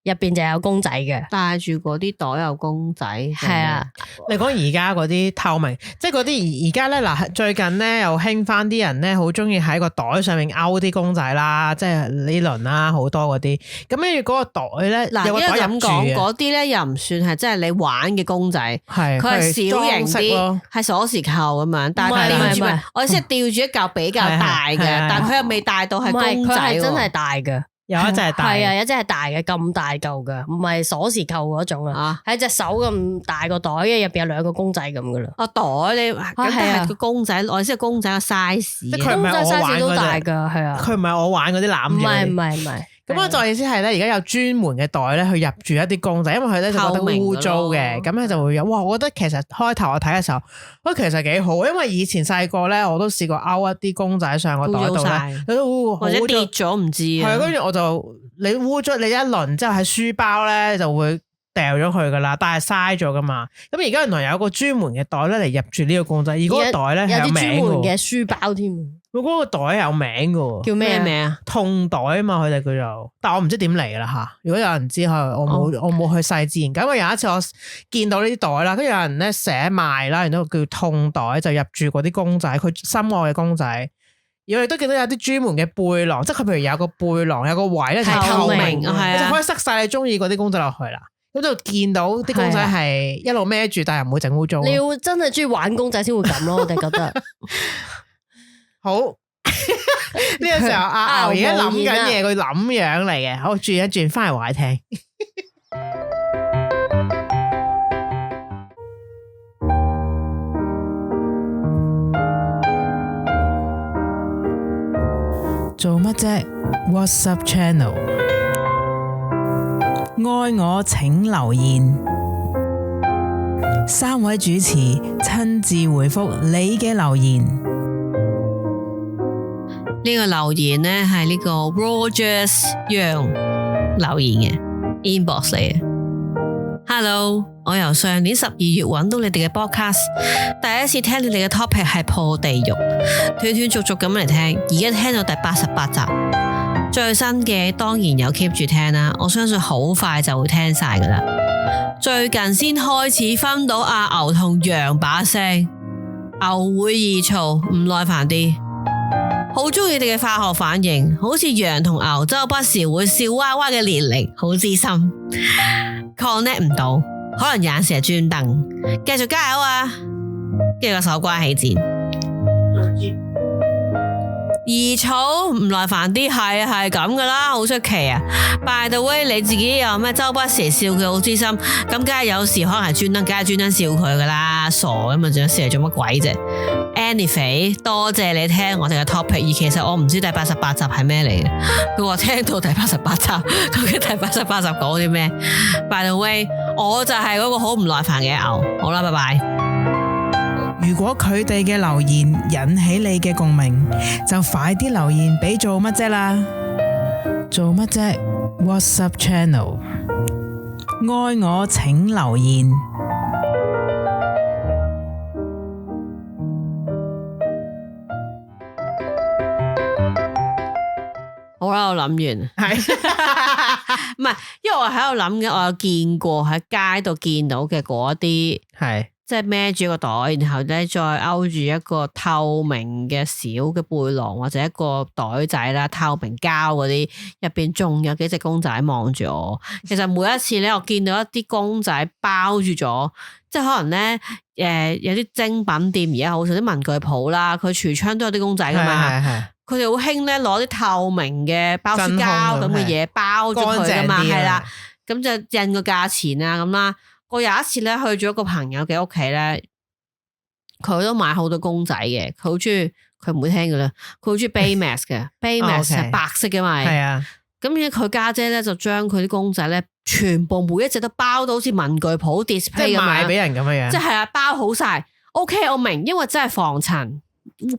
Speaker 4: 入邊就有公仔嘅，
Speaker 2: 帶住嗰啲袋有公仔，
Speaker 4: 係啊。
Speaker 3: 你講而家嗰啲透明，即係嗰啲而家咧嗱，最近咧又興翻啲人咧，好中意喺個袋上面勾啲公仔啦，即係呢輪啦，好多嗰啲。咁跟住嗰個袋咧，有個袋咁講，
Speaker 2: 嗰啲咧又唔算係真係你玩嘅公仔，係佢係小型啲，係鎖匙扣咁樣。但係吊住，我意思係吊住一嚿比較大嘅，但係佢又未大到係公仔，
Speaker 4: 佢係真係大嘅。
Speaker 3: 有一隻係大，
Speaker 4: 係啊，有一隻係大嘅，咁大嚿嘅，唔係鎖匙扣嗰種啊，係隻手咁大個袋嘅，入邊有兩個公仔咁噶啦。
Speaker 2: 個袋你咁係個公仔，我意思係公仔個 size，
Speaker 3: 佢唔係我玩
Speaker 4: 都大噶，係啊，
Speaker 3: 佢唔係我玩嗰啲攬住。
Speaker 4: 唔係。
Speaker 3: 咁我再意思係咧，而家有專門嘅袋咧，去入住一啲公仔，因為佢咧就覺得污糟嘅，咁咧就會有。哇！我覺得其實開頭我睇嘅時候，我覺得其實幾好，因為以前細個咧，我都試過勾一啲公仔上個袋度咧，
Speaker 2: 或者跌咗唔知。
Speaker 3: 係，跟住我就你污咗你一輪之後喺書包咧就會掉咗佢噶啦，但係嘥咗噶嘛。咁而家原來有一個專門嘅袋咧嚟入住呢個公仔，而嗰個袋咧有啲專門
Speaker 4: 嘅書包添。
Speaker 3: 佢嗰個袋有名噶，
Speaker 2: 叫咩名啊？
Speaker 3: 痛袋啊嘛，佢哋叫做，但我唔知點嚟啦吓。如果有人知，我冇去細緻研究。因為有一次我見到呢啲袋啦，跟住有人咧寫賣啦，然之後叫痛袋，就入住嗰啲公仔，佢心愛嘅公仔。而我哋都見到有啲專門嘅背囊，即係佢譬如有個背囊，有個位咧係透明，你就可以塞晒你中意嗰啲公仔落去啦。咁就見到啲公仔係一路孭住，但係唔會整污糟。
Speaker 4: 你要真係中意玩公仔先會咁咯，我哋覺得。
Speaker 3: 好，呢個時候阿牛而家諗緊嘢，佢諗樣嚟嘅。好，轉一轉翻嚟話你聽。
Speaker 1: 做乜啫 ？WhatsApp channel， 愛我請留言。3位主持親自回覆你嘅留言。
Speaker 2: 呢個留言呢係呢個 Rogers Young 留言嘅 inbox 嚟嘅。Hello， 我由上年12月揾到你哋嘅 podcast， 第一次聽你哋嘅 topic 係破地獄，斷斷續續咁嚟聽，而家聽到第88集，最新嘅當然有 keep 住聽啦，我相信好快就會聽晒噶啦。最近先開始分到阿牛同羊把聲，牛會易嘈，唔耐煩啲。好中意你哋嘅化學反應，好似羊同牛周不時會笑娃娃嘅年齡，好知心。connect 唔到，可能眼成日專登，繼續加油啊！跟住個手關起箭，易嘈唔耐煩啲，係咁噶啦，好出奇啊 ！By the way， 你自己有咩周不時笑佢好知心，咁梗係有時可能係專登，梗係專登笑佢噶啦，傻咁嘛，仲有笑嚟做乜鬼啫 ？Anyway， 多謝你聽我哋嘅 topic， 而其實我唔知第88集係咩嚟嘅。佢話聽到第88集，究竟第88集講啲咩 ？By the way， 我就係嗰個好唔耐煩嘅牛。好啦，拜拜。
Speaker 1: 如果佢哋嘅留言引起你嘅共鳴，就快啲留言俾做乜啫啦！做乜啫 ？WhatsApp channel， 愛我請留言。
Speaker 2: 好啦，我諗完，係唔係？因為我喺度諗嘅，我有見過喺街度見到嘅嗰啲，係即係孭住個袋，然後咧再勾住一個透明嘅小嘅背囊或者一個袋仔啦，透明膠嗰啲，入邊仲有幾隻公仔望住我。其實每一次咧，我見到一啲公仔包住咗，即係可能咧，有啲精品店而家好似啲文具鋪啦，佢櫥窗都有啲公仔噶嘛。佢哋好興咧，攞啲透明嘅包書膠咁嘅嘢包咗佢噶嘛，係啦，咁就印個價錢啊咁啦。我有一次咧去咗一個朋友嘅屋企咧，佢都買好多公仔嘅，佢好中意，佢唔會聽噶啦，佢好中意 Baymax 嘅，Baymax 係白色嘅嘛，係啊。咁而佢家姐咧就將佢啲公仔咧，全部每一隻都包到好似文具鋪 display 咁樣，賣俾人咁樣，即係啊包好晒。OK， 我明，因為真係防塵。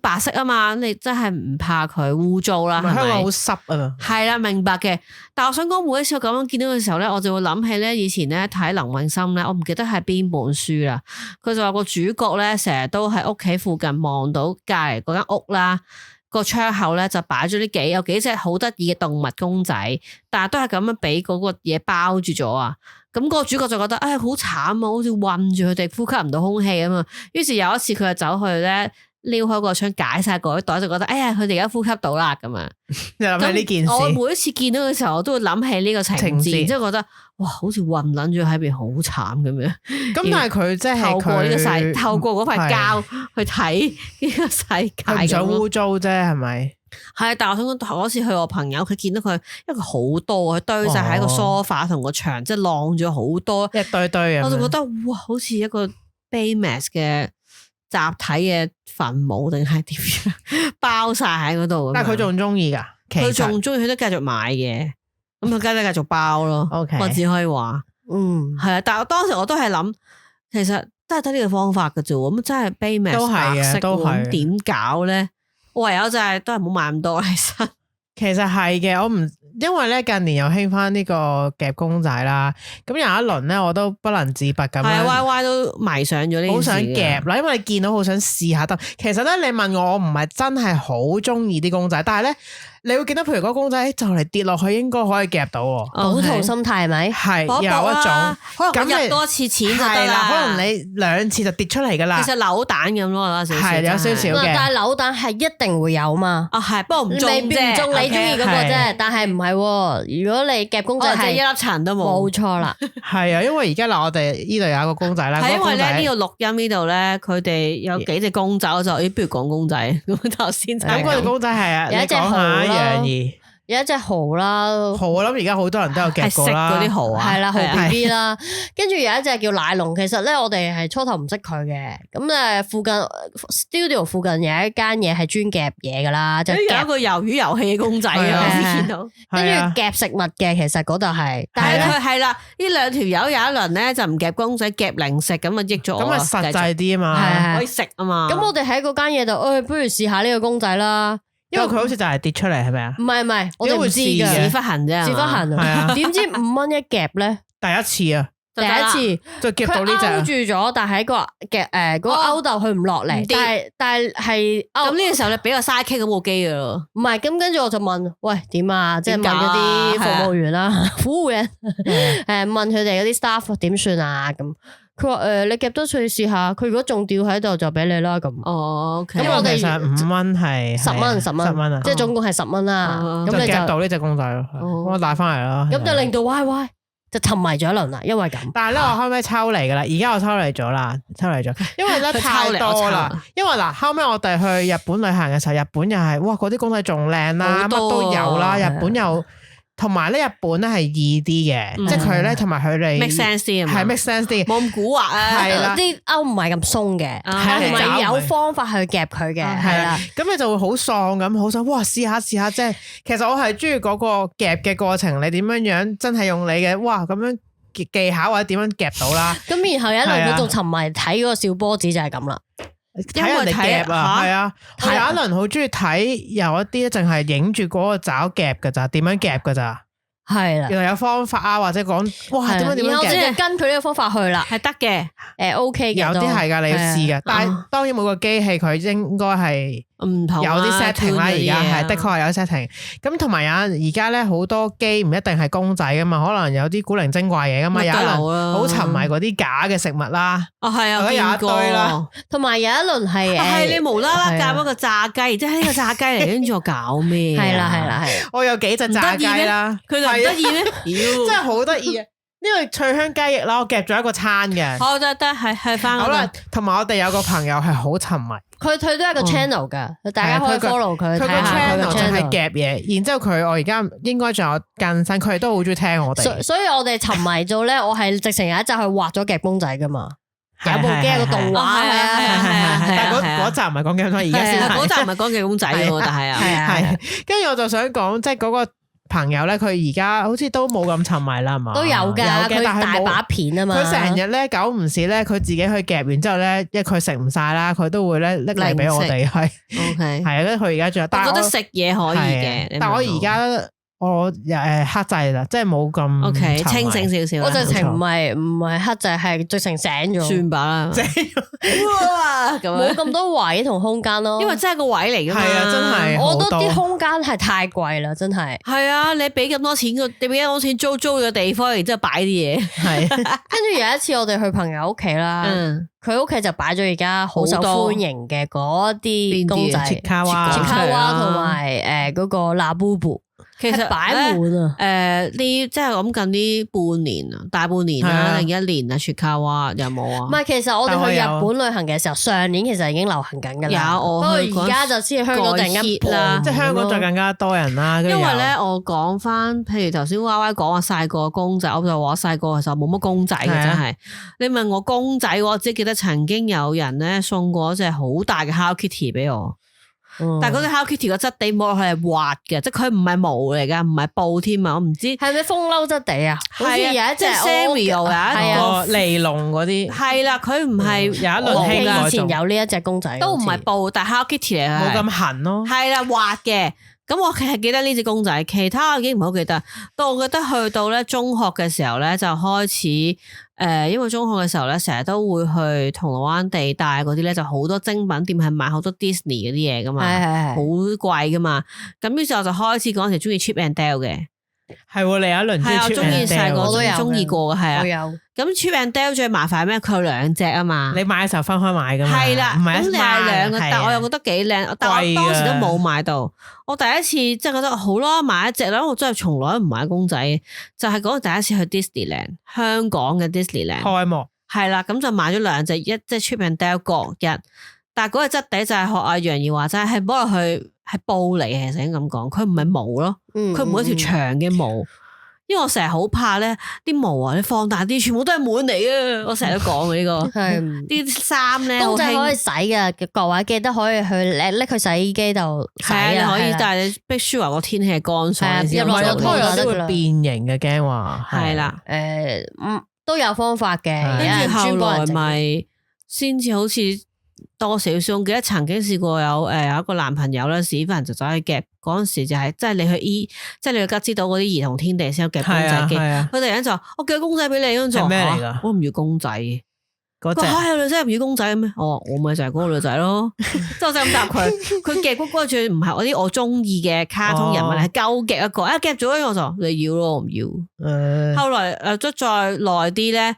Speaker 2: 白色啊嘛，你真係唔怕佢污糟啦，係咪？香港好濕啊，係啦，明白嘅。但係我想講，每一次我咁樣見到嘅時候咧，我就會諗起咧，以前咧睇林永森咧，我唔記得係邊本書啦。佢就話個主角咧，成日都喺屋企附近望到隔籬嗰間屋啦，個窗口咧就擺咗啲有幾隻好得意嘅動物公仔，但係都係咁樣俾嗰個嘢包住咗啊。咁個主角就覺得好慘啊，好似困住佢哋，呼吸唔到空氣啊嘛。於是有一次佢就走去咧。撩開個窗解晒嗰袋，就覺得佢哋而家呼吸到啦咁啊！又諗起呢件事，我每一次見到嘅時候，我都會諗起呢個情節，然之後覺得哇，好似混撚咗喺邊，好慘咁樣。咁但係佢即係透過呢個世，透過嗰塊膠去睇呢個世界，佢唔想污糟啫，係咪？係啊，但係我想講嗰次去我朋友，佢見到佢，因為佢好多，佢堆晒喺個梳化同個牆，即係晾咗好多一堆堆，我就覺得哇，好似一個 Baymax 嘅。集體嘅墳墓定係點樣包晒喺嗰度？但係佢仲中意噶，佢仲中意，佢都繼續買嘅。咁佢梗係繼續包咯。Okay. 我只可以話，係啊。但係我當時我都係諗，其實都係得呢個方法嘅啫。咁真係 Baymax 白色，咁點搞咧？我唯有就係都係唔好買咁多其實。其實係嘅，我唔。因為咧近年又興翻呢個夾公仔啦，咁有一輪咧我都不能自拔咁樣，係 Y Y 都迷上咗呢件事，好想夾啦，因為你見到好想試下得。其實咧你問我唔係真係好中意啲公仔，但係咧你會見到譬如嗰個公仔就嚟跌落去，應該可以夾到。賭徒心態係咪？係有一種，可能入多一次錢就得啦。可能你2次就跌出嚟噶啦。其實扭蛋咁咯，係有少少嘅。但係扭蛋係一定會有嘛？啊係，不過唔中啫，唔中你中意嗰個啫，但係唔係。如果你夾公仔係一粒塵都冇，冇錯啦。係啊，因為而家嗱，我哋呢度有一個公仔啦。係因為咧呢個錄音呢度咧，佢哋有幾隻公仔，我就不如講公仔。咁頭先咁嗰隻公仔係啊，有一隻好咯。楊怡
Speaker 4: 有一隻蠔啦，
Speaker 3: 蠔我諗而家好多人都有夾過啦，
Speaker 2: 係食嗰啲蠔啊，
Speaker 4: 係啦，蠔 B B 啦，跟住有一隻叫奶龍，其實咧我哋係初頭唔識佢嘅，咁誒附近 studio 附近有一間嘢係專夾嘢噶啦，就
Speaker 2: 有
Speaker 4: 夾
Speaker 2: 一個魷魚遊戲嘅公仔啊，我見到。
Speaker 4: 跟
Speaker 3: 係啊
Speaker 4: 住夾食物嘅，其實嗰度係，但係
Speaker 2: 但係
Speaker 4: 咧
Speaker 2: 佢係啦，呢兩條友有一輪咧就唔夾公仔，夾零食咁啊，益咗我
Speaker 3: 咁啊
Speaker 2: 啦
Speaker 3: 實際啲啊嘛，
Speaker 4: 係
Speaker 2: 可以食啊嘛。
Speaker 4: 咁我哋喺嗰間嘢度，不如試下呢個公仔啦，
Speaker 3: 因為佢好似就係跌出嚟係咪啊？
Speaker 4: 唔係，我哋唔知
Speaker 3: 點會試
Speaker 4: 嘅，
Speaker 2: 屎忽痕啫，
Speaker 4: 屎忽痕
Speaker 3: 係啊
Speaker 4: 點知5蚊一夾咧？
Speaker 3: 第一次啊，
Speaker 4: 第一次
Speaker 3: 就夾到呢
Speaker 4: 佢勾
Speaker 3: 隻，
Speaker 4: 住咗，但係喺個夾嗰個勾豆佢唔落嚟
Speaker 2: 唔，跌
Speaker 4: 但係
Speaker 2: 咁呢個時候你俾個 sidekick 咁部機噶咯，
Speaker 4: 唔係咁，跟住我就問，喂點啊？即係問
Speaker 2: 點解
Speaker 4: 嗰啲
Speaker 2: 係啊
Speaker 4: 服務員啦，服務員問佢哋嗰啲 staff 點算啊？咁佢話你夾多次試下，佢如果仲吊喺度就俾你啦咁。
Speaker 2: 哦，OK，
Speaker 3: 因為
Speaker 4: 咁我哋
Speaker 3: 其實5蚊係
Speaker 4: 10蚊
Speaker 3: 10蚊啊，
Speaker 4: 即係總共係10蚊啦。
Speaker 2: 哦
Speaker 3: 就
Speaker 4: 咁你就
Speaker 3: 夾到呢隻公仔咯，
Speaker 2: 哦
Speaker 3: 我帶翻嚟啦。
Speaker 4: 咁就令到 Y Y 就沉迷咗一輪啦，因為咁。
Speaker 3: 但係咧，我後尾抽離噶啦，而家我抽離咗啦，抽離咗，因為咧太多啦。因為嗱，後尾我哋去日本旅行嘅時候，日本又係哇，嗰啲公仔仲靚啦，乜
Speaker 2: 好多
Speaker 3: 都有啦。
Speaker 2: 啊
Speaker 3: 日本又同埋咧，日本咧係易啲嘅，即係佢咧同埋佢哋
Speaker 2: make sense 啲啊嘛
Speaker 3: 係 make sense 啲。
Speaker 2: 冇咁蠱惑啊，
Speaker 3: 係啦
Speaker 4: 啲勾唔係咁鬆嘅，
Speaker 2: 係
Speaker 4: 同埋
Speaker 3: 係
Speaker 4: 有方法去夾佢嘅，
Speaker 2: 係
Speaker 4: 係啦。
Speaker 3: 咁你就會好喪咁，好想哇試下，即係其實我係中意嗰個夾嘅過程，你點樣樣真係用你嘅哇咁樣技巧或者點樣夾到啦，
Speaker 4: 咁然後有一
Speaker 3: 係啊
Speaker 4: 輪佢仲沉迷睇嗰個小波子就係咁啦。
Speaker 3: 睇人哋夾啊，係啊，我
Speaker 4: 睇
Speaker 3: 有一輪好中意睇有一啲淨係影住嗰個爪夾噶咋，點樣夾噶咋，
Speaker 4: 係啦，
Speaker 3: 原來有方法啊，或者講哇點樣點樣
Speaker 4: 然後我就
Speaker 3: 夾，
Speaker 4: 跟佢呢個方法去啦。
Speaker 2: 係得嘅，OK
Speaker 4: 嘅都，
Speaker 3: 有啲係噶，你要試嘅，但係
Speaker 2: 啊
Speaker 3: 當然每個機器佢應該係。
Speaker 2: 唔同啊
Speaker 3: 有啲 setting 啦，而
Speaker 2: tune 嗰啲
Speaker 3: 家
Speaker 2: 嘢啊
Speaker 3: 係的確係有 setting。咁同埋而家咧好多機唔一定係公仔噶嘛，可能有啲古靈精怪嘢噶嘛。有一
Speaker 2: 乜都有
Speaker 3: 輪
Speaker 2: 啊
Speaker 3: 好沉迷嗰啲假嘅食物啦，
Speaker 2: 哦係啊，
Speaker 3: 我覺得有一
Speaker 2: 見過
Speaker 3: 堆啦
Speaker 4: 同埋有一輪係
Speaker 2: 係你無啦啦
Speaker 3: 係啊
Speaker 2: 夾一個炸雞，然之後呢個炸雞嚟，跟住我搞咩啊？
Speaker 4: 係啦係啦係。
Speaker 3: 我有幾隻炸雞啦，
Speaker 2: 佢就唔得意咩？
Speaker 3: 真係好得意啊！呢個脆香雞翼啦，我夾咗一個餐嘅。
Speaker 2: 好得係翻
Speaker 3: 好啦
Speaker 2: 嗰度，，
Speaker 3: 同埋我哋有個朋友係好沉迷，
Speaker 4: 佢都有一個 channel 噶，大家可以
Speaker 3: 係佢
Speaker 4: follow 佢
Speaker 3: 佢個
Speaker 4: 睇下佢
Speaker 3: channel
Speaker 4: 個
Speaker 3: 就係
Speaker 4: channel。
Speaker 3: 夾嘢，然之後我而家應該仲有更新，佢哋都好中意聽我哋。
Speaker 4: 所以我哋沉迷咗咧，我係直情有一集去畫咗夾公仔噶嘛，有部機有個動畫
Speaker 2: 係
Speaker 4: 係啊，
Speaker 3: 但係
Speaker 2: 係啊
Speaker 3: 嗰集唔係講緊，而家先係
Speaker 2: 嗰集唔係講嘅公仔喎，但係啊，
Speaker 4: 係啊
Speaker 3: 係，跟住我就想講，即係嗰個朋友咧，佢而家好似都冇咁沉迷啦，係嘛？
Speaker 4: 都有㗎，
Speaker 3: 嘅，
Speaker 4: 佢
Speaker 3: 但係冇
Speaker 4: 大把片啊嘛。
Speaker 3: 佢成日咧久唔時咧，佢自己去夾完之後咧，因為佢食唔晒啦，佢都會咧拎嚟俾我哋，係
Speaker 2: OK，
Speaker 3: 係啊，跟住佢而家仲有，但係
Speaker 2: 我覺得食嘢可以
Speaker 3: 係
Speaker 2: 嘅
Speaker 3: 啊，但我而家我克制啦，即係冇咁
Speaker 2: OK
Speaker 3: 沉迷
Speaker 2: 清醒少少啦，
Speaker 4: 我直情唔係黑仔，係直情醒咗，
Speaker 2: 算吧啦，
Speaker 3: 即
Speaker 2: 哇咁樣，
Speaker 4: 冇咁多位同空間咯。
Speaker 2: 因為真係個位嚟㗎嘛，
Speaker 3: 係啊真係
Speaker 4: 我覺得啲
Speaker 3: 好多
Speaker 4: 空間係太貴啦，真係。
Speaker 2: 係啊，你俾咁多錢你俾咁多錢租個地方，然之後擺啲嘢，
Speaker 3: 係
Speaker 4: 跟住有一次我哋去朋友屋企啦，
Speaker 2: 嗯，
Speaker 4: 佢屋企就擺咗而家好受
Speaker 2: 好多
Speaker 4: 歡迎嘅嗰啲公仔，
Speaker 3: 切卡哇
Speaker 4: 切卡哇
Speaker 2: 啊
Speaker 4: 同埋嗰個拉布布，
Speaker 2: 其實
Speaker 4: 係擺滿啊。
Speaker 2: 呢即係諗緊呢半年啊，大半年
Speaker 3: 係啊
Speaker 2: 啦，定一年啊，雪卡哇有冇啊？
Speaker 4: 唔係，其實我哋去日
Speaker 3: 但我有
Speaker 4: 本旅行嘅時候，上年其實已經流行緊噶啦。
Speaker 2: 有我
Speaker 4: 不過
Speaker 2: 去嗰
Speaker 4: 而家就先香港突然間
Speaker 2: 改 hit 啦
Speaker 3: 即係香港就更加多人啦，跟住又
Speaker 2: 因為咧，我講翻，譬如頭先 Y Y 講我細個公仔，我就話我細個嘅時候冇乜公仔嘅，
Speaker 3: 係啊
Speaker 2: 真係。你問我公仔，我只記得曾經有人咧送過一隻好大嘅 Hello Kitty 俾我，
Speaker 4: 嗯
Speaker 2: 但係嗰隻 Hello Kitty 個質地摸落去係滑嘅，即係佢唔係毛嚟噶，唔係布添啊，我唔知。
Speaker 4: 係咪風褸質地啊？好似有一隻
Speaker 2: 即係 Samuel 有一
Speaker 4: 係啊
Speaker 3: 個尼龍嗰啲
Speaker 2: 係啦，佢唔係
Speaker 3: 有一輪
Speaker 4: 我屋企
Speaker 3: 興
Speaker 4: 以前有呢一隻公仔，
Speaker 2: 都唔係
Speaker 4: 好似
Speaker 2: 布，但係 Hello Kitty 嚟嘅，
Speaker 3: 冇咁痕咯，
Speaker 2: 係啦，滑嘅。咁我係記得呢隻公仔，其他我已經唔係好記得。到我覺得去到咧中學嘅時候咧，就開始因為中學嘅時候咧，成日都會去銅鑼灣地帶嗰啲咧，就好多精品店係賣好多 Disney 嗰啲嘢噶嘛，
Speaker 4: 係
Speaker 2: 好貴噶嘛。咁於是我就開始嗰陣時中意 Chip and Dale 嘅，
Speaker 3: 係喎，你有一輪
Speaker 2: 係啊，我中意細個
Speaker 4: 我都有
Speaker 2: 中意過嘅，係啊。
Speaker 4: 我有。
Speaker 2: 咁 Chip and Dale 最麻煩係咩？佢有兩隻啊嘛。
Speaker 3: 你買嘅時候分開買噶嘛？
Speaker 2: 係啦，
Speaker 3: 唔係一
Speaker 2: 咁你係兩個，
Speaker 3: 係啊
Speaker 2: 但我又覺得幾靚，但我
Speaker 3: 貴㗎
Speaker 2: 當時都冇買到。我第一次即係覺得好啦，買一隻啦，我真係從來都唔買公仔，就係嗰陣第一次去 Disneyland，香港嘅 Disneyland
Speaker 3: 開幕
Speaker 2: 係啦，咁就買咗兩隻，一即係 Chip and Dale 各一。但係嗰個質地就係學阿楊怡話齋，係摸落去係布嚟嘅，其實應該咁講，佢唔係毛咯，佢唔係一條長嘅毛。因為我成日好怕咧，啲毛啊，你放大啲，全部都係滿嚟啊！我成日都講呢個，係啲衫咧，
Speaker 4: 公仔可以洗嘅，各位記得可以去拎去洗衣機度洗啊，
Speaker 2: 你可以，但係你必須話個天氣係乾燥，
Speaker 3: 入內有拖有啲會變形嘅，驚話
Speaker 2: 係啦，
Speaker 4: 都有方法嘅，
Speaker 2: 跟住後來咪先至好似多少少，我記得曾經試過有一個男朋友咧，屎忽人就走去夾，嗰陣時就係即係你去即係你去吉之島嗰啲兒童天地先有夾公仔機，佢突然間就我夾公仔俾你，跟住係咩嚟噶？我唔要公仔，嗰隻有女仔唔要公仔咩？我咪就係嗰個女仔咯，即係我就咁答佢，佢夾嗰個仲唔係我啲我中意嘅卡通人物，係鳩夾一個，夾咗我就你要咯，我唔要。後來再耐啲咧，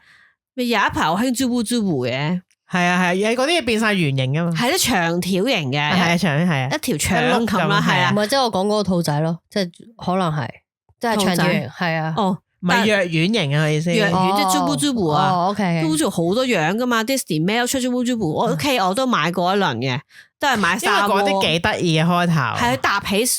Speaker 2: 咪有一排我興豬烏豬烏嘅。
Speaker 3: 係啊，嗰啲嘢變晒圓形噶嘛，
Speaker 2: 係啲長條型嘅，
Speaker 3: 係啊，長係啊，
Speaker 2: 一條長咁啦，係啊，
Speaker 4: 唔係即係我講嗰個兔仔咯，即係可能係即係長條型，係啊，
Speaker 2: 哦，
Speaker 3: 唔係藥丸型啊意思，
Speaker 2: 藥丸即係 Zubu 啊
Speaker 4: ，OK，Zubu
Speaker 2: 好多樣噶嘛 ，Disney Mail 出 Zubu，我 OK 我都買過一輪嘅，都係買三窩，
Speaker 3: 因為嗰啲幾得意嘅開頭，
Speaker 2: 係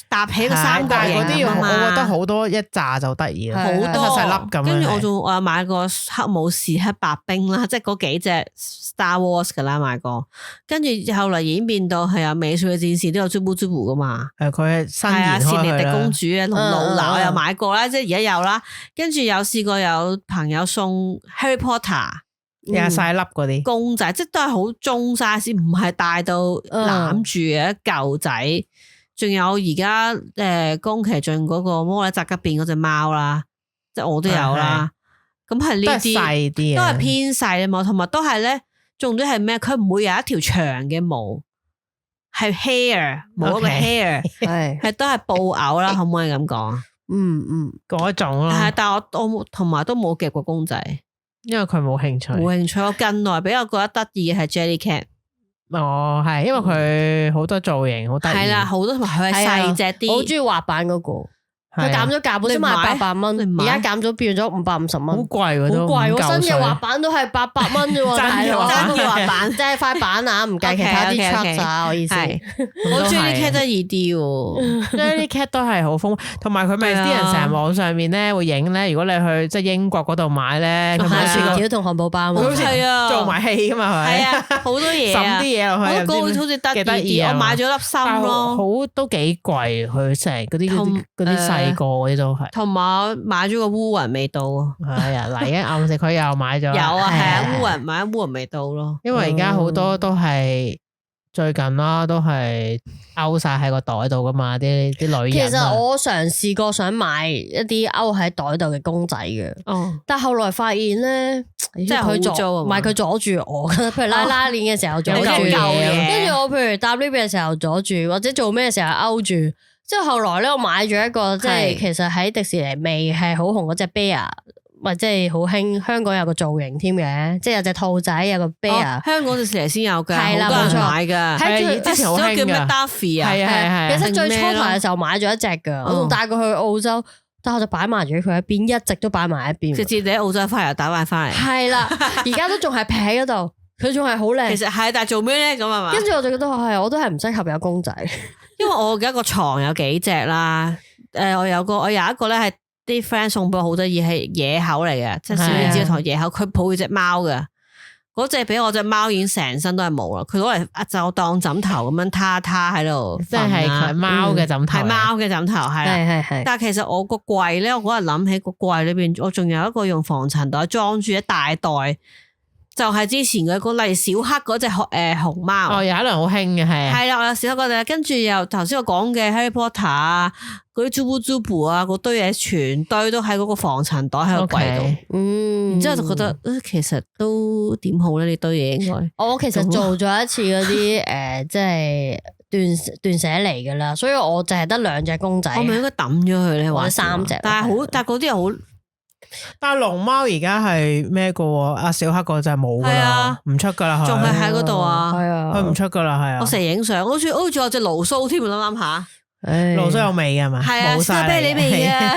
Speaker 2: 搭起個三角形啊嘛，
Speaker 3: 我覺得好多一紮就得意啦，
Speaker 2: 好多
Speaker 3: 細粒咁，
Speaker 2: 跟住我又買過黑武士、黑白兵啦，即係嗰幾隻 Star Wars 噶啦買過，跟住後來演變到係有美少女戰士都有 Zubu 噶嘛，
Speaker 3: 佢係新
Speaker 2: 係啊，善妮迪公主啊，同露娜我又買過啦，即係而家有啦，跟住有試過有朋友送 Harry Potter。
Speaker 3: 又細粒嗰啲
Speaker 2: 公仔，即係都係好中 size，唔係大到攬住嘅一嚿仔。仲有而家宮崎駿嗰個魔女宅急便嗰隻貓啦，即係我都有啦。咁係呢啲
Speaker 3: 細啲，
Speaker 2: 都係偏細啊嘛，同埋都係咧，重點係咩？佢唔會有一條長嘅毛，係 hair 冇一個 hair，係都係布偶啦，可唔可以咁講？
Speaker 3: 嗰種咯。
Speaker 2: 係，但係我同埋都冇夾過公仔。
Speaker 3: 因為佢冇興趣，
Speaker 2: 冇興趣。我近來比較覺得得意嘅係 Jellycat。
Speaker 3: 哦，係，因為佢好多造型，好得意。
Speaker 2: 係啦，好多同埋佢係細隻啲。
Speaker 4: 我好中意滑板嗰個。佢減咗價，本身賣800蚊，而家減咗變咗550蚊，
Speaker 3: 好貴喎，
Speaker 4: 好貴喎！新嘅滑板都係800蚊啫喎，
Speaker 3: 真嘅
Speaker 4: 滑板即係塊板啊，唔計其他啲 truck 啊，我意思。
Speaker 2: 我中意啲 cat 得意啲喎，
Speaker 3: 即係啲 cat 都係好豐富，同埋佢咪啲人成日網上面咧會影咧，如果你去即係英國嗰度買咧，佢買
Speaker 4: 薯條同漢堡包，
Speaker 3: 好似做埋戲噶嘛，
Speaker 2: 係啊，好多嘢啊，
Speaker 3: 滲啲嘢落去，
Speaker 2: 我覺得好似得意啲，我買咗粒心咯，
Speaker 3: 好都幾貴，佢成嗰啲細個嗰啲都。
Speaker 2: 同埋買咗個烏雲味道，
Speaker 3: 係啊，嚟緊暗食佢又買咗，
Speaker 2: 有啊，係啊，烏雲買烏雲味道咯。
Speaker 3: 因為而家好多都係最近啦，都係勾晒喺個袋度噶嘛，啲女人。
Speaker 4: 其實我嘗試過想買一啲勾喺袋度嘅公仔嘅，但係後來發現咧，
Speaker 2: 即係佢
Speaker 4: 唔係佢阻住我，譬如拉鏈嘅時候阻住，跟住我譬如搭 lift 嘅時候阻住，或者做咩時候勾住。之後後來咧，我買咗一個即係其實喺迪士尼未係好紅嗰隻 bear， 或者係好興香港有個造型添嘅，即係有隻兔仔有個 bear，香
Speaker 2: 港迪士尼先有㗎，
Speaker 4: 係啦
Speaker 2: 冇錯買㗎，
Speaker 3: 係之前好興
Speaker 2: 叫咩 Duffy 啊，
Speaker 3: 係
Speaker 4: 其實最初頭嘅時候買咗一隻㗎，我仲帶佢去澳洲，但係我就擺埋咗佢一邊，一直都擺埋一邊，
Speaker 2: 直接你喺澳洲翻嚟又打埋翻嚟，
Speaker 4: 係啦，而家都仲係劈喺嗰度，佢仲係好靚。
Speaker 2: 其實係，但係做咩咧咁係嘛？
Speaker 4: 跟住我就覺得係，我都係唔適合有公仔。
Speaker 2: 因為我而家個床有幾隻啦，我有一個咧係啲 friend 送俾我好得意，係野口嚟嘅，即係小丸子同野口，佢抱住隻貓嘅，嗰隻俾我隻貓已經成身都係毛啦，佢攞嚟就當枕頭咁樣攤喺度，
Speaker 3: 即係佢貓嘅枕頭，
Speaker 2: 係貓嘅枕頭，係
Speaker 4: 係。
Speaker 2: 但係其實我個櫃咧，我嗰日諗起個櫃裏邊，我仲有一個用防塵袋裝住一大袋。就係之前嗰個，例如小黑嗰隻熊貓，
Speaker 3: 有一輪好興嘅係
Speaker 2: 啦，我有小黑嗰隻，跟住又頭先我講嘅 Harry Potter 啊，嗰啲 Zubu 啊，嗰堆嘢全堆都喺嗰個防塵袋喺個櫃度，然之後就覺得其實都點好咧呢堆嘢應該。
Speaker 4: 我其實做咗一次嗰啲即係斷捨離噶啦，所以我淨係得2隻公仔，
Speaker 2: 我咪應該抌咗佢咧，
Speaker 4: 或者3隻，
Speaker 2: 但係嗰啲又好。
Speaker 3: 但係龍貓而家係咩個？阿小黑嗰隻冇噶啦，唔出噶啦，
Speaker 2: 仲係喺嗰度啊，
Speaker 4: 係啊，
Speaker 3: 佢唔出噶啦，係啊。
Speaker 2: 我成日影相，好似有隻蘆蘇添，諗下，
Speaker 3: 蘆蘇有味嘅嘛？
Speaker 2: 係啊，
Speaker 3: 冇晒
Speaker 2: 啤梨味啊，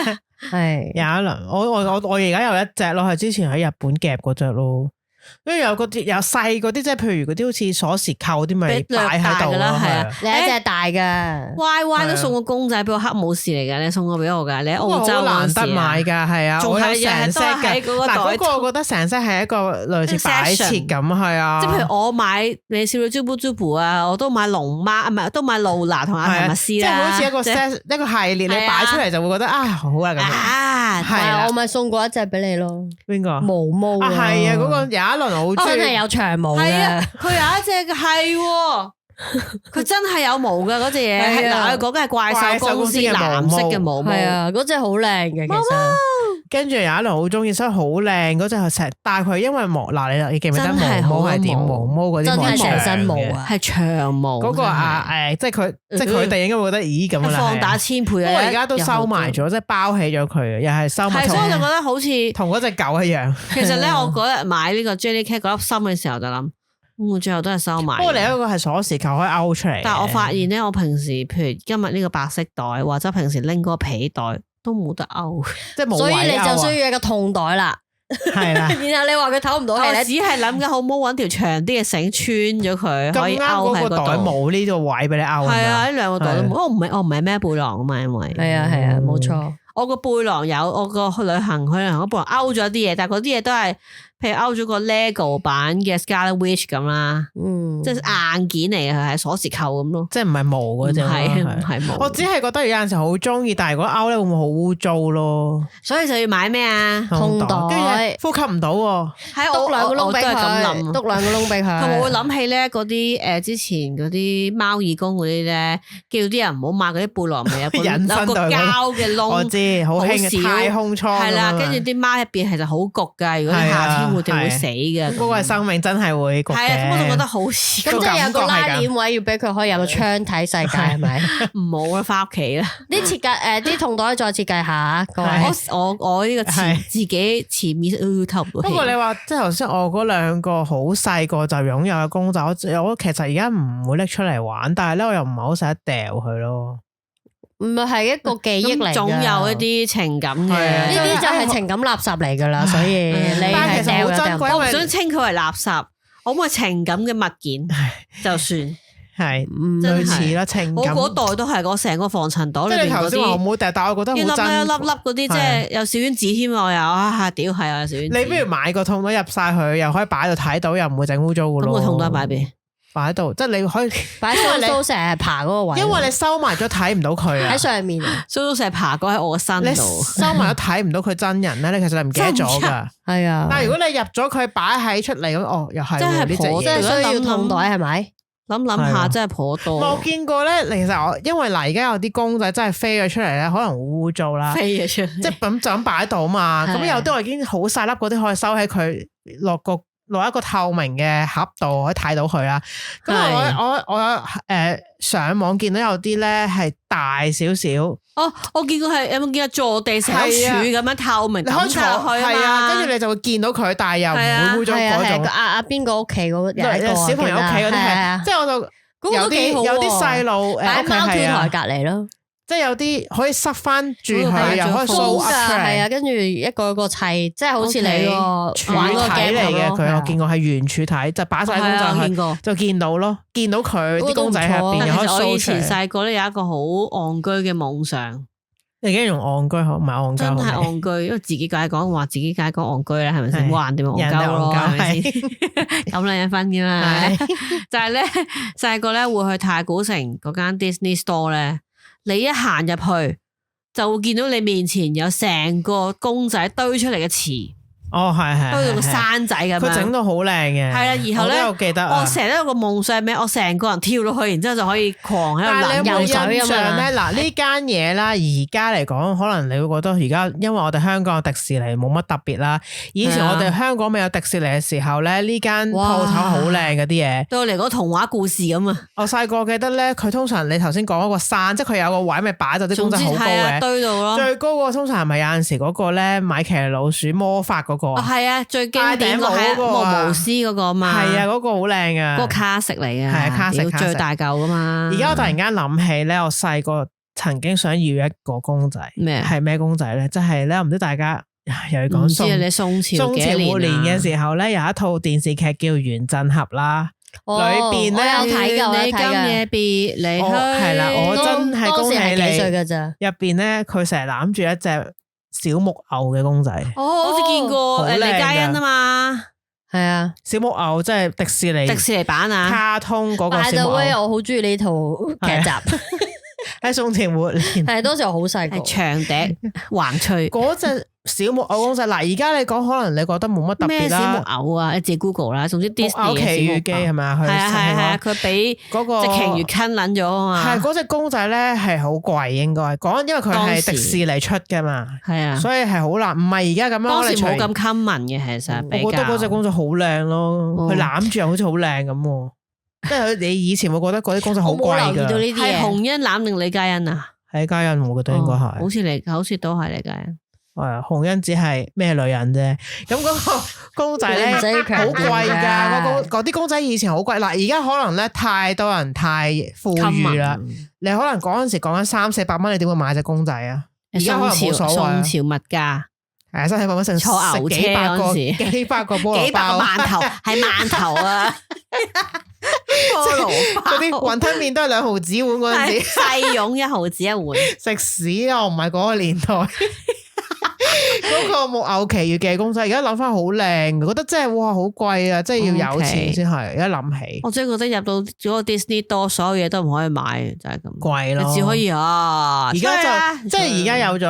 Speaker 4: 係
Speaker 3: 有一輪，我而家有一隻咯，係之前喺日本夾嗰隻咯。跟住有嗰啲有細嗰啲，即係譬如嗰啲好似鎖匙扣啲咪擺喺度咯，係啊。
Speaker 4: 你一隻大嘅
Speaker 2: Y Y 都送個公仔俾我，黑武士嚟㗎，你送過俾我㗎，你喺澳洲
Speaker 3: 好難得買㗎，係啊，
Speaker 2: 仲係
Speaker 3: 我有成 set 嘅。嗱嗰個我覺得成 set 係一個類似擺設咁，係啊。
Speaker 2: 即係譬如我買你少女 Jubu 啊，我都買龍媽，唔係都買露娜同阿提密斯啦，
Speaker 3: 即係好似一個 set 一個系列，你擺出嚟就會覺得啊好啊咁樣。
Speaker 4: 係我咪送過一隻俾你咯。
Speaker 3: 邊個？
Speaker 4: 毛毛
Speaker 3: 啊係啊，嗰個有一輪好中意，
Speaker 4: 真係有長毛
Speaker 2: 係啊
Speaker 4: 嘅。，
Speaker 2: 佢有一隻嘅係喎，佢真係有毛㗎嗰隻嘢。
Speaker 4: 係啊
Speaker 2: 嗱，嗰個係怪獸公司
Speaker 3: 怪獸公司嘅
Speaker 2: 藍色嘅毛毛。
Speaker 4: 係啊，嗰隻好靚嘅，其實
Speaker 3: 跟住有一輪好中意，所以好靚嗰隻係成，但係佢因為毛嗱你記唔記得
Speaker 2: 真係
Speaker 3: 毛毛係點？
Speaker 2: 好
Speaker 3: 毛毛嗰啲
Speaker 4: 真係成身毛
Speaker 3: 嘅
Speaker 4: 啊！
Speaker 2: 係長毛
Speaker 3: 嗰個即係佢哋應該會覺得咦咁樣啦，
Speaker 2: 放大千倍啊！
Speaker 3: 不過而家都收埋咗，即係包起咗佢，又係收埋。
Speaker 2: 係，所以我就覺得好似
Speaker 3: 同嗰隻狗一樣。
Speaker 2: 其實咧，我嗰日買呢個 Jellycat 嗰粒心嘅時候就諗，我最後都係收埋。
Speaker 3: 不過你一個係鎖匙扣可以勾出嚟，
Speaker 2: 但係我發現咧，我平時譬如今日呢個白色袋，或者平時拎嗰個皮袋都冇得勾，
Speaker 3: 即係冇
Speaker 4: 所以你就需
Speaker 3: 要
Speaker 4: 要一個痛袋啦。
Speaker 3: 係啦。
Speaker 4: 然後你話佢唞唔到
Speaker 2: 我
Speaker 4: 氣，
Speaker 2: 只係諗緊好唔好揾條長啲嘅繩穿咗佢，可以
Speaker 3: 咁啱
Speaker 2: 勾喺
Speaker 3: 嗰個袋
Speaker 2: 嗰度。
Speaker 3: 冇呢個位俾你勾。
Speaker 2: 係啊，呢兩個袋都冇。
Speaker 3: 係
Speaker 2: 我唔係孭背囊啊嘛，因為
Speaker 4: 係啊係啊，冇錯。
Speaker 2: 我個背囊有，我個去旅行嗰背囊勾咗啲嘢，但係嗰啲嘢都係譬如勾咗個 LEGO 版嘅 Scarlet Witch 咁啦，即係硬件嚟嘅，係鎖匙扣咁咯。
Speaker 3: 即係唔係毛嗰隻咯，
Speaker 2: 唔係毛。
Speaker 3: 我只係覺得有陣時好中意，但係如果勾咧會唔會好污糟咯？
Speaker 2: 所以就要買咩啊？
Speaker 4: 痛袋
Speaker 3: 跟住呼吸唔到喎。
Speaker 2: 喺
Speaker 4: 篤兩個窿俾
Speaker 2: 都係咁
Speaker 4: 佢，
Speaker 2: 諗。
Speaker 4: 篤兩個窿俾佢。
Speaker 2: 同埋我會諗起咧嗰啲之前嗰啲貓義工嗰啲咧，叫啲人唔好買嗰啲背囊，咪有個
Speaker 3: 引申
Speaker 2: 有個
Speaker 3: 到
Speaker 2: 膠嘅窿。
Speaker 3: 我知好興嘅
Speaker 2: 少
Speaker 3: 太空艙
Speaker 2: 係啦，
Speaker 3: 咁樣
Speaker 2: 跟住啲貓入邊其實好焗噶，如果你夏天會死嘅。
Speaker 3: 嗰個係生命真係會焗嘅。
Speaker 2: 係啊，咁我就覺得好似
Speaker 4: 咁即係有個拉鏈位要俾佢可以有個窗睇世界係咪？
Speaker 2: 唔好啦，翻屋企啦。
Speaker 4: 啲設計啲痛袋再設計下，各位。
Speaker 2: 我呢個
Speaker 3: 係
Speaker 2: 自己潛意識都透唔到氣。
Speaker 3: 不過你話即係頭先我嗰兩個好細個就擁有嘅公仔，我其實而家唔會拎出嚟玩，但係咧我又唔係好捨得掉佢咯。
Speaker 4: 唔係一個記憶嚟㗎，
Speaker 2: 總有一啲情感嘅。
Speaker 3: 係
Speaker 4: 呢啲就係情感垃圾嚟㗎啦，所以你係
Speaker 3: 但係其實好
Speaker 4: 掉
Speaker 3: 珍貴，
Speaker 2: 我唔
Speaker 3: 因為
Speaker 2: 想稱佢為垃圾，我冇情感嘅物件就算。
Speaker 3: 係
Speaker 2: 真係
Speaker 3: 類似啦，情感。
Speaker 2: 我嗰袋都係我成個防塵袋
Speaker 3: 即係你
Speaker 2: 裏邊嗰
Speaker 3: 頭先話我
Speaker 2: 啲，
Speaker 3: 冇掉，但係我覺得
Speaker 2: 一粒
Speaker 3: 好珍
Speaker 2: 一粒粒嗰啲，即係有小丸子添啊！我有啊，屌係啊，小丸子。
Speaker 3: 你不如買個痛袋入晒佢，又可以擺喺度睇到，又唔會整污糟噶咯。
Speaker 2: 咁個痛袋擺邊？
Speaker 3: 擺喺度，即係你可以
Speaker 4: 擺蘇蘇成日爬嗰個位，
Speaker 3: 因為你收埋咗睇唔到佢啊
Speaker 4: 喺。上面啊，
Speaker 2: 蘇蘇成日爬過喺我個身
Speaker 3: 你
Speaker 2: 度。
Speaker 3: 收埋咗睇唔到佢真人咧，你其實你唔記得咗噶。
Speaker 4: 係啊，
Speaker 3: 但係如果你入咗佢擺喺出嚟咁，哦，又係
Speaker 2: 真係
Speaker 3: 喎呢隻
Speaker 2: 頗
Speaker 4: 即係
Speaker 3: 嘢。
Speaker 4: 需要痛袋係咪？
Speaker 2: 諗
Speaker 3: 係啊
Speaker 2: 下真係頗多
Speaker 3: 我。見過咧，其實我因為嗱，而家有啲公仔真係飛咗出嚟咧，可能污糟啦。
Speaker 2: 飛咗出嚟，
Speaker 3: 即係咁就咁擺喺度嘛。咁
Speaker 4: 係
Speaker 3: 有啲我已經好細粒嗰啲可以收喺佢落一個透明嘅盒度，可以睇到佢啦。咁我上網見到有啲咧係大少少，
Speaker 2: 哦，我見過係有冇見過坐地成粒柱咁樣透明
Speaker 3: 你可以坐
Speaker 2: 抌晒落去
Speaker 3: 係啊，跟住
Speaker 2: 你
Speaker 3: 你就會見到佢，但係又唔會污糟
Speaker 4: 係啊係
Speaker 3: 嗰種。
Speaker 4: 阿邊個屋企嗰有一個
Speaker 3: 小朋友屋企嗰啲係，即係我就
Speaker 4: 嗰個
Speaker 3: 有
Speaker 4: 都幾好喎
Speaker 3: 啲有啲細路
Speaker 4: 擺
Speaker 3: 屋企係
Speaker 4: 貓跳台
Speaker 3: 啊，
Speaker 4: 隔離咯，
Speaker 3: 即係有啲可以塞翻住佢，
Speaker 2: 嗰個擺
Speaker 3: 又可以
Speaker 2: 咗
Speaker 3: 掃
Speaker 4: 高
Speaker 3: up
Speaker 4: 㗎
Speaker 3: 出嚟
Speaker 4: 係啊，。跟住一個一個砌，即係好似你
Speaker 2: OK
Speaker 4: 個玩嗰個
Speaker 3: 睇
Speaker 4: game
Speaker 3: 嚟嘅
Speaker 4: 咁咯
Speaker 3: 佢，我見過係圓柱體，就擺晒公
Speaker 2: 係啊我
Speaker 3: 仔去
Speaker 2: 見過。
Speaker 3: 就見到咯，見到佢啲公仔喺入邊，
Speaker 2: 但
Speaker 3: 又可以
Speaker 2: 其實我以
Speaker 3: show 出嚟。
Speaker 2: 前細個咧有一個好戇居嘅夢想，
Speaker 3: 你而家用戇居好，唔係戇居
Speaker 2: 真
Speaker 3: 好未？
Speaker 2: 係戇居，因為自己解講話自己解講戇居咧，係咪先？
Speaker 3: 係
Speaker 2: 哇，人哋咪戇
Speaker 3: 人哋
Speaker 2: 鳩咯，
Speaker 3: 戇鳩
Speaker 2: 係咪先？咁兩分嘅嘛
Speaker 3: 係，
Speaker 2: 就係咧細個咧會去太古城嗰間 Disney Store 咧，你一行入去就會見到你面前有成個公仔堆出嚟嘅池，
Speaker 3: 哦，係係，
Speaker 2: 堆到個
Speaker 3: 係
Speaker 2: 山仔咁樣。
Speaker 3: 佢整到好靚嘅。
Speaker 2: 係啊然後咧
Speaker 3: 我都有記得啊
Speaker 2: 我成日都有個夢想咩？我成個人跳落去，然之後就可以狂喺
Speaker 3: 但係你有冇
Speaker 2: 度游水
Speaker 3: 印
Speaker 2: 咁樣。
Speaker 3: 象咧？嗱，呢間嘢啦，而家嚟講，可能你會覺得而家因為我哋香港有迪士尼冇乜特別啦。以前
Speaker 2: 係啊
Speaker 3: 我哋香港未有迪士尼嘅時候咧，呢間鋪頭好靚嗰啲嘢。
Speaker 2: 對我嚟講童話故事咁啊，
Speaker 3: 我細個記得咧，佢通常你頭先講嗰個山，即係佢有個位咪擺到啲公仔好高
Speaker 2: 係啊
Speaker 3: 嘅。
Speaker 2: 堆到咯。
Speaker 3: 最高嗰個通常係咪有陣時嗰個咧米奇老鼠魔法嗰個啊？
Speaker 2: 係啊，最經典個係
Speaker 3: 戴頂帽嗰個啊
Speaker 2: 毛斯嗰個嘛，
Speaker 3: 係啊，嗰個好靚啊！
Speaker 2: 嗰個卡食嚟嘅，
Speaker 3: 係啊卡食
Speaker 2: 屌
Speaker 3: 卡食
Speaker 2: 最大嚿噶嘛。
Speaker 3: 而家我突然間諗起咧，我細個曾經想要一個公仔，
Speaker 2: 咩啊
Speaker 3: 係咩公仔咧？即係咧，唔知大家又要講
Speaker 2: 唔知啊，你宋朝
Speaker 3: 宋朝末年嘅時候咧，有一套電視劇叫《原振俠》啦，裏邊咧
Speaker 4: 我有睇㗎，我有
Speaker 2: 你今
Speaker 4: 睇㗎。
Speaker 2: 夜別離去，
Speaker 3: 係啦，我真係恭喜
Speaker 4: 當時係幾歲
Speaker 3: 你。
Speaker 4: 㗎咋？
Speaker 3: 入邊咧，佢成日攬住一隻小木偶嘅公仔，
Speaker 2: 哦，好似見過
Speaker 3: 好靚㗎
Speaker 2: 李嘉欣啊嘛，
Speaker 4: 係啊。
Speaker 3: 小木偶即係迪士尼
Speaker 2: 迪士尼版啊，
Speaker 3: 卡通嗰個
Speaker 4: By
Speaker 3: 小
Speaker 4: the
Speaker 3: 木偶
Speaker 4: way，我好中意呢套劇集，
Speaker 3: 喺宋朝末年
Speaker 4: 係當時我好細個
Speaker 2: 係。長笛橫吹。
Speaker 3: 嗰隻小木偶公仔。嗱，而家你講可能你覺得冇乜特別
Speaker 2: 咩小木
Speaker 3: 啦，
Speaker 2: 偶啊？你自己 Google 啦。總之
Speaker 3: 木
Speaker 2: Disney
Speaker 3: 偶奇遇記係咪啊？佢
Speaker 2: 係啊係啊係啊，
Speaker 3: 係
Speaker 2: 佢俾
Speaker 3: 嗰個
Speaker 2: 隻鯨魚坑撚咗啊嘛。
Speaker 3: 係嗰隻公仔咧係好貴，應該講，因為佢
Speaker 2: 當時
Speaker 3: 係迪士尼出嘅嘛，
Speaker 2: 係啊，
Speaker 3: 所以係好難，唔係而家咁樣。
Speaker 2: 當時冇
Speaker 3: 我哋
Speaker 2: 咁 common 嘅，其實比較。
Speaker 3: 我覺得嗰隻公仔好靚咯，
Speaker 2: 哦
Speaker 3: 佢攬住又好似好靚咁喎。即係你以前會覺得嗰啲公仔好
Speaker 4: 我冇
Speaker 3: 貴㗎，
Speaker 4: 留意到呢啲
Speaker 2: 係
Speaker 4: 嘢。
Speaker 2: 洪欣攬定李嘉欣啊？
Speaker 3: 喺家人我覺得應該
Speaker 2: 哦
Speaker 3: 係
Speaker 2: 好。似好似都係李嘉欣。
Speaker 3: 係啊，洪欣只係咩女人啫？咁嗰個公仔咧
Speaker 4: 唔使
Speaker 3: 好
Speaker 4: 強調
Speaker 3: 貴㗎，
Speaker 4: 㗎
Speaker 3: 嗰啲公仔以前好貴。嗱，而家可能咧太多人太富裕啦，你可能嗰陣時講緊300-400蚊，你點會買隻公仔啊？而家可能冇所謂啊。
Speaker 2: 宋朝物價，
Speaker 3: 係啊300-400蚊成
Speaker 2: 坐牛車
Speaker 3: 食幾百個
Speaker 2: 嗰陣時
Speaker 3: 幾百個菠蘿
Speaker 2: 幾百個
Speaker 3: 包，
Speaker 2: 饅頭係饅頭啊！菠蘿包
Speaker 3: 嗰啲雲吞麵都係2毫子碗嗰陣
Speaker 2: 係
Speaker 3: 時。
Speaker 2: 細蓉1毫子一碗。
Speaker 3: 食屎啊！我唔係嗰個年代。嗰個木偶奇遇記公仔，而家諗翻好靚，覺得真係哇好貴啊！真係要有錢先係。而家諗起
Speaker 2: 我真係覺得入到嗰個 Disney 多，所有嘢都唔可以買，就係咁。
Speaker 3: 貴咯，
Speaker 2: 你只可以啊！
Speaker 3: 而家就即係而家
Speaker 2: 有。
Speaker 3: 有咗，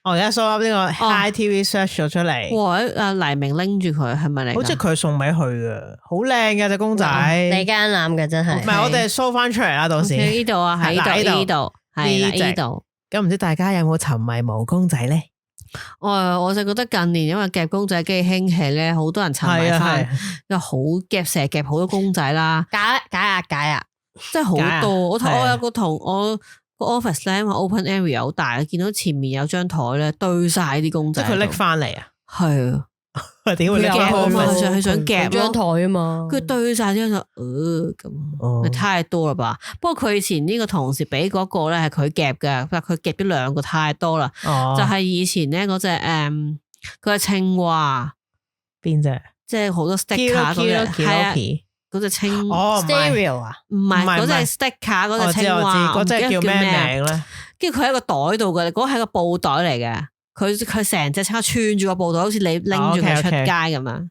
Speaker 3: 我而家 show up 呢個 High TV search 咗出嚟，
Speaker 2: 哇！阿黎明拎住佢係咪嚟㗎？
Speaker 3: 好似佢送俾佢嘅，好靚嘅隻公仔。
Speaker 4: 你間攬嘅真係。
Speaker 3: 唔係我哋 show 翻出嚟啦，到時
Speaker 2: OK，呢度啊，喺呢
Speaker 3: 嗱
Speaker 2: 度呢度係啦
Speaker 3: 呢隻
Speaker 2: 呢度。
Speaker 3: 咁唔知大家有冇沉迷毛公仔咧？
Speaker 2: 我就覺得近年因為夾公仔機興起咧，好多人沉迷
Speaker 3: 係啊
Speaker 2: 翻
Speaker 3: 係，
Speaker 2: 又好夾成日夾好多公仔啦，
Speaker 4: 解壓。
Speaker 2: 真係好多。我
Speaker 3: 係啊
Speaker 2: 我有個同我個 office 咧，因為 open area 好大，見到前面有張台咧堆晒啲公仔喺度。
Speaker 3: 即係佢拎翻嚟啊！
Speaker 2: 係啊，
Speaker 3: 點會拎翻
Speaker 2: 佢夾啊嘛
Speaker 3: office？
Speaker 2: 佢想夾
Speaker 4: 張
Speaker 2: 咯。
Speaker 4: 台啊嘛。
Speaker 2: 佢堆晒啲就
Speaker 3: 哦
Speaker 2: 咁，太多啦吧？不過佢以前呢個同事俾嗰個咧係佢夾嘅，但佢夾咗2個太多啦。
Speaker 3: 哦，
Speaker 2: 就係以前咧嗰隻佢係青蛙，
Speaker 3: 邊隻
Speaker 2: 即係好多 sticker 嗰隻，係啊，
Speaker 3: Kilo
Speaker 2: 嗰隻青
Speaker 3: 哦，唔係
Speaker 4: Stereo 啊。
Speaker 2: 唔係
Speaker 3: 唔係
Speaker 2: 嗰隻 sticker 嗰
Speaker 3: 我知
Speaker 2: 隻青蛙，
Speaker 3: 嗰隻叫咩
Speaker 2: 名？
Speaker 3: 名咧？
Speaker 2: 跟住佢喺個袋度嘅，嗰個係個布袋嚟嘅。佢成隻青蛙穿住個布袋，好似你拎住佢出街咁樣。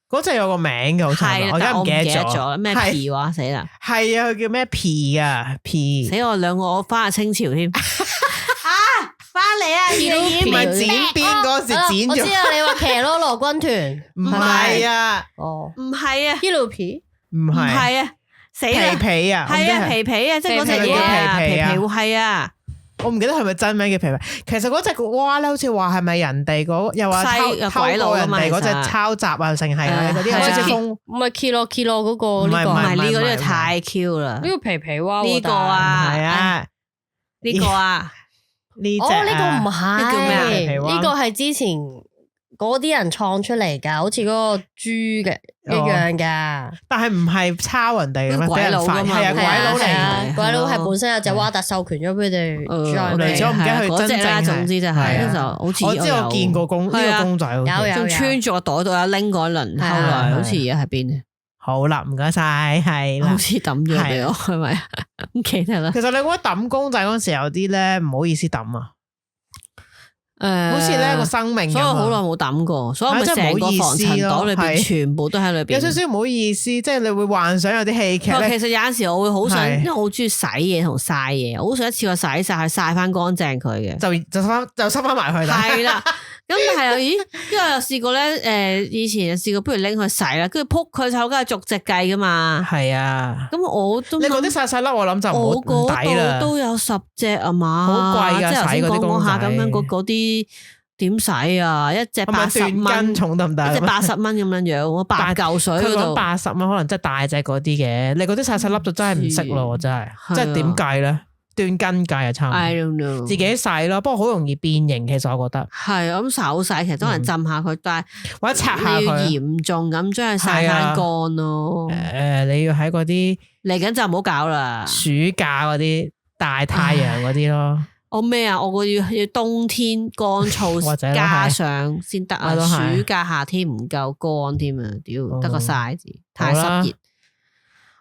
Speaker 3: 嗰隻有個名嘅，好似係咪
Speaker 2: 係，
Speaker 3: 我而家唔記得
Speaker 2: 得
Speaker 3: 咗
Speaker 2: 咗咩
Speaker 3: 係
Speaker 2: 皮話死啦！
Speaker 3: 係啊，佢叫咩皮啊皮？
Speaker 2: 死我兩個，我翻去清朝添。啊，翻嚟啊！
Speaker 3: 唔係剪邊嗰時剪咗，
Speaker 4: 我知啊，你話騎囉羅軍團
Speaker 3: 唔係啊，
Speaker 4: 哦
Speaker 2: 唔係啊，
Speaker 4: ，Kilo 皮
Speaker 3: 唔
Speaker 2: 唔
Speaker 3: 係
Speaker 2: 係啊，死啦！
Speaker 3: 皮皮啊，
Speaker 2: 係啊，皮皮啊，即係嗰隻嘢啊，皮
Speaker 3: 皮皮啊
Speaker 2: 皮係啊，
Speaker 3: 我唔記得係咪真名叫皮皮。其實嗰隻蛙咧，好似話係咪人哋嗰又話偷
Speaker 2: 西
Speaker 3: 偷
Speaker 2: 鬼佬啊嘛
Speaker 3: 過人哋嗰
Speaker 2: 其實
Speaker 3: 隻抄襲啊，成係啊嗰啲
Speaker 2: 係啊
Speaker 3: 好似風
Speaker 4: 唔係 Kilo 嗰個
Speaker 3: 唔係
Speaker 4: 呢個
Speaker 2: 唔係呢個
Speaker 3: 唔係
Speaker 2: 呢個太 Q 啦，
Speaker 4: 呢個皮皮蛙
Speaker 2: 呢個啊
Speaker 3: 係啊
Speaker 2: 呢個啊，
Speaker 3: 呢隻
Speaker 4: 哦，呢個唔
Speaker 3: 啊
Speaker 2: 呢叫咩啊
Speaker 4: 係，
Speaker 3: 皮皮蛙
Speaker 4: 呢個係之前嗰啲人創出嚟噶，好似嗰個豬嘅一樣噶。
Speaker 3: 但係唔係抄人哋嘅咩？
Speaker 2: 鬼佬㗎嘛
Speaker 3: 俾人發係啊，鬼佬嚟
Speaker 2: 係啊
Speaker 3: 嘅。
Speaker 4: 鬼佬係本身有隻蛙特授權咗俾佢哋
Speaker 2: 誒
Speaker 4: join
Speaker 3: 嚟咗我唔記得佢
Speaker 2: 嗰隻啦，
Speaker 3: 真正係
Speaker 2: 總之就
Speaker 3: 係
Speaker 2: 係
Speaker 3: 啊
Speaker 2: 就好似
Speaker 3: 我知我見過呢
Speaker 2: 係啊
Speaker 3: 個公仔，好似
Speaker 4: 有
Speaker 2: 仲穿住個袋度有拎過一輪，
Speaker 4: 係啊
Speaker 2: 後來
Speaker 3: 係啊
Speaker 2: 好似而家喺邊？
Speaker 3: 好啦，唔該晒，係啦
Speaker 2: 好。似抌咗俾我，係咪？唔記得啦。
Speaker 3: 其實你覺得抌公仔嗰時有啲咧唔好意思抌啊，
Speaker 2: 誒，
Speaker 3: 好似咧個生命咁啊，
Speaker 2: 所以我好耐冇抌過，所以我咪
Speaker 3: 啊真係唔好意
Speaker 2: 成個防
Speaker 3: 思咯
Speaker 2: 塵袋裏邊
Speaker 3: 係
Speaker 2: 全部都喺裏邊。
Speaker 3: 有少少唔好意思，即係你會幻想有啲戲劇咧，
Speaker 2: 其實有陣時我會好想，
Speaker 3: 係
Speaker 2: 因為我好中意洗嘢同曬嘢，我好想一次過洗晒佢，曬翻乾淨佢嘅。
Speaker 3: 就收翻埋去啦。
Speaker 2: 係啦，咁但係又咦？因為我又試過咧，以前試過，不如拎去洗啦，跟住撲佢臭，梗係逐隻計噶嘛。
Speaker 3: 係啊，
Speaker 2: 咁我都
Speaker 3: 你嗰啲細細粒，我諗就唔好
Speaker 2: 我
Speaker 3: 唔抵啦
Speaker 2: 嗰度。都有10隻啊嘛，
Speaker 3: 好貴㗎
Speaker 2: 即係頭先
Speaker 3: 洗嗰啲
Speaker 2: 講下
Speaker 3: 公仔
Speaker 2: 咁樣嗰啲點洗啊？一隻
Speaker 3: 係咪
Speaker 2: 80蚊，
Speaker 3: 斷斤重得唔得？
Speaker 2: 一隻80蚊咁樣樣，我8嚿水
Speaker 3: 佢講
Speaker 2: 嗰度。
Speaker 3: 80蚊，可能真係大隻嗰啲嘅。你嗰啲細細粒就真係唔識咯，我真係，即係點計咧？斷斤計啊，差唔
Speaker 2: I
Speaker 3: 多。
Speaker 2: don't know，
Speaker 3: 自己洗咯，不過好容易變形。其實我覺得，
Speaker 2: 係咁手洗，其實都係浸下佢，但係
Speaker 3: 或者擦下
Speaker 2: 你要
Speaker 3: 佢。
Speaker 2: 嚴重咁將佢曬翻乾咯。
Speaker 3: 你要喺嗰啲
Speaker 2: 嚟緊就唔好搞啦。
Speaker 3: 暑假嗰啲大太陽嗰啲咯。
Speaker 2: 我咩啊？我要冬天乾燥加上先得啊！暑假夏天唔夠乾添啊！屌得個晒字，太濕熱。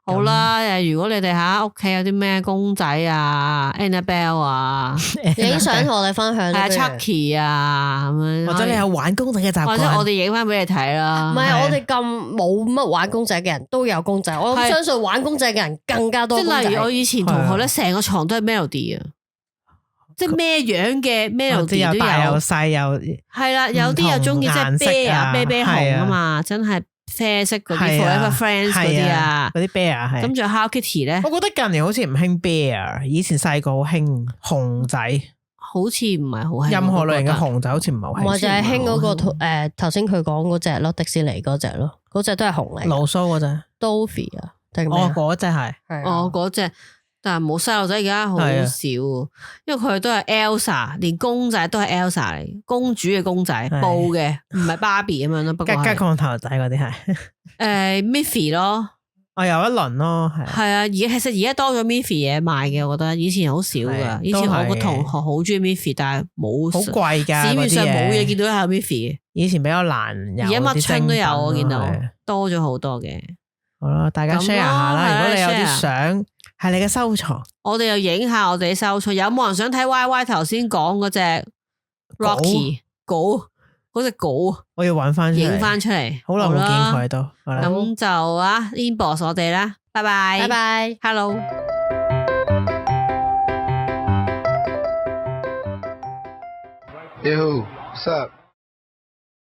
Speaker 2: 好啦，如果你哋喺屋企有啲咩公仔啊 ，Annabelle 啊，
Speaker 4: 影相同我哋分享，
Speaker 2: 係 Chucky 啊咁樣，
Speaker 3: 或者你有玩公仔嘅習慣，
Speaker 2: 或者我哋影翻俾你睇啦。
Speaker 4: 唔係我哋咁冇乜玩公仔嘅人都有公仔，我相信玩公仔嘅人更加多。
Speaker 2: 即係例如我以前同學咧，成個床都係 Melody 啊，即係咩樣嘅 Melody 都有，
Speaker 3: 又大又細又
Speaker 2: 係啦，有啲又中意即係啤啊啤啤紅啊嘛，真係。啡色嗰啲 Forever Friends 嗰啲啊，
Speaker 3: 嗰啲 bear 係。
Speaker 2: 咁仲有 Hello Kitty 咧？
Speaker 3: 我覺得近年好似唔興 bear，以前細個好興熊仔，
Speaker 2: 好似唔係好興。
Speaker 3: 任何類型嘅熊仔好似唔係好興。
Speaker 4: 我就係興嗰個頭先佢講嗰隻咯，迪士尼嗰隻咯，嗰隻都係熊嚟。
Speaker 3: 盧蘇嗰隻
Speaker 4: Dory 啊，
Speaker 3: 哦嗰隻係，
Speaker 2: 哦嗰隻。但係冇細路仔而家好少，因為佢都係 Elsa， 連公仔都係 Elsa 嚟，公主嘅公仔布嘅，唔係芭比咁樣咯。不過
Speaker 3: 吉降頭仔嗰啲係
Speaker 2: Miffy 咯，
Speaker 3: 我有一輪咯，
Speaker 2: 係啊，其實而家多咗 Miffy 嘢賣嘅，我覺得以前好少噶。以前我個同學好中意 Miffy，但係冇好
Speaker 3: 貴噶，
Speaker 2: 市面上冇嘢見到係 Miffy。
Speaker 3: 以前比較難有，
Speaker 2: 而家乜春都有，我見到多咗好多嘅。
Speaker 3: 好啦，大家 share 下啦。如果你有啲相。係你嘅收藏，
Speaker 2: 我哋又影下我哋嘅收藏。有冇人想睇 Y Y 頭先講嗰隻 Rocky 嗰隻稿？我要搵翻影翻出嚟，好耐冇見佢都。咁就inbox 我哋啦，拜拜，拜拜 ，Hello。Yo,
Speaker 5: what's up?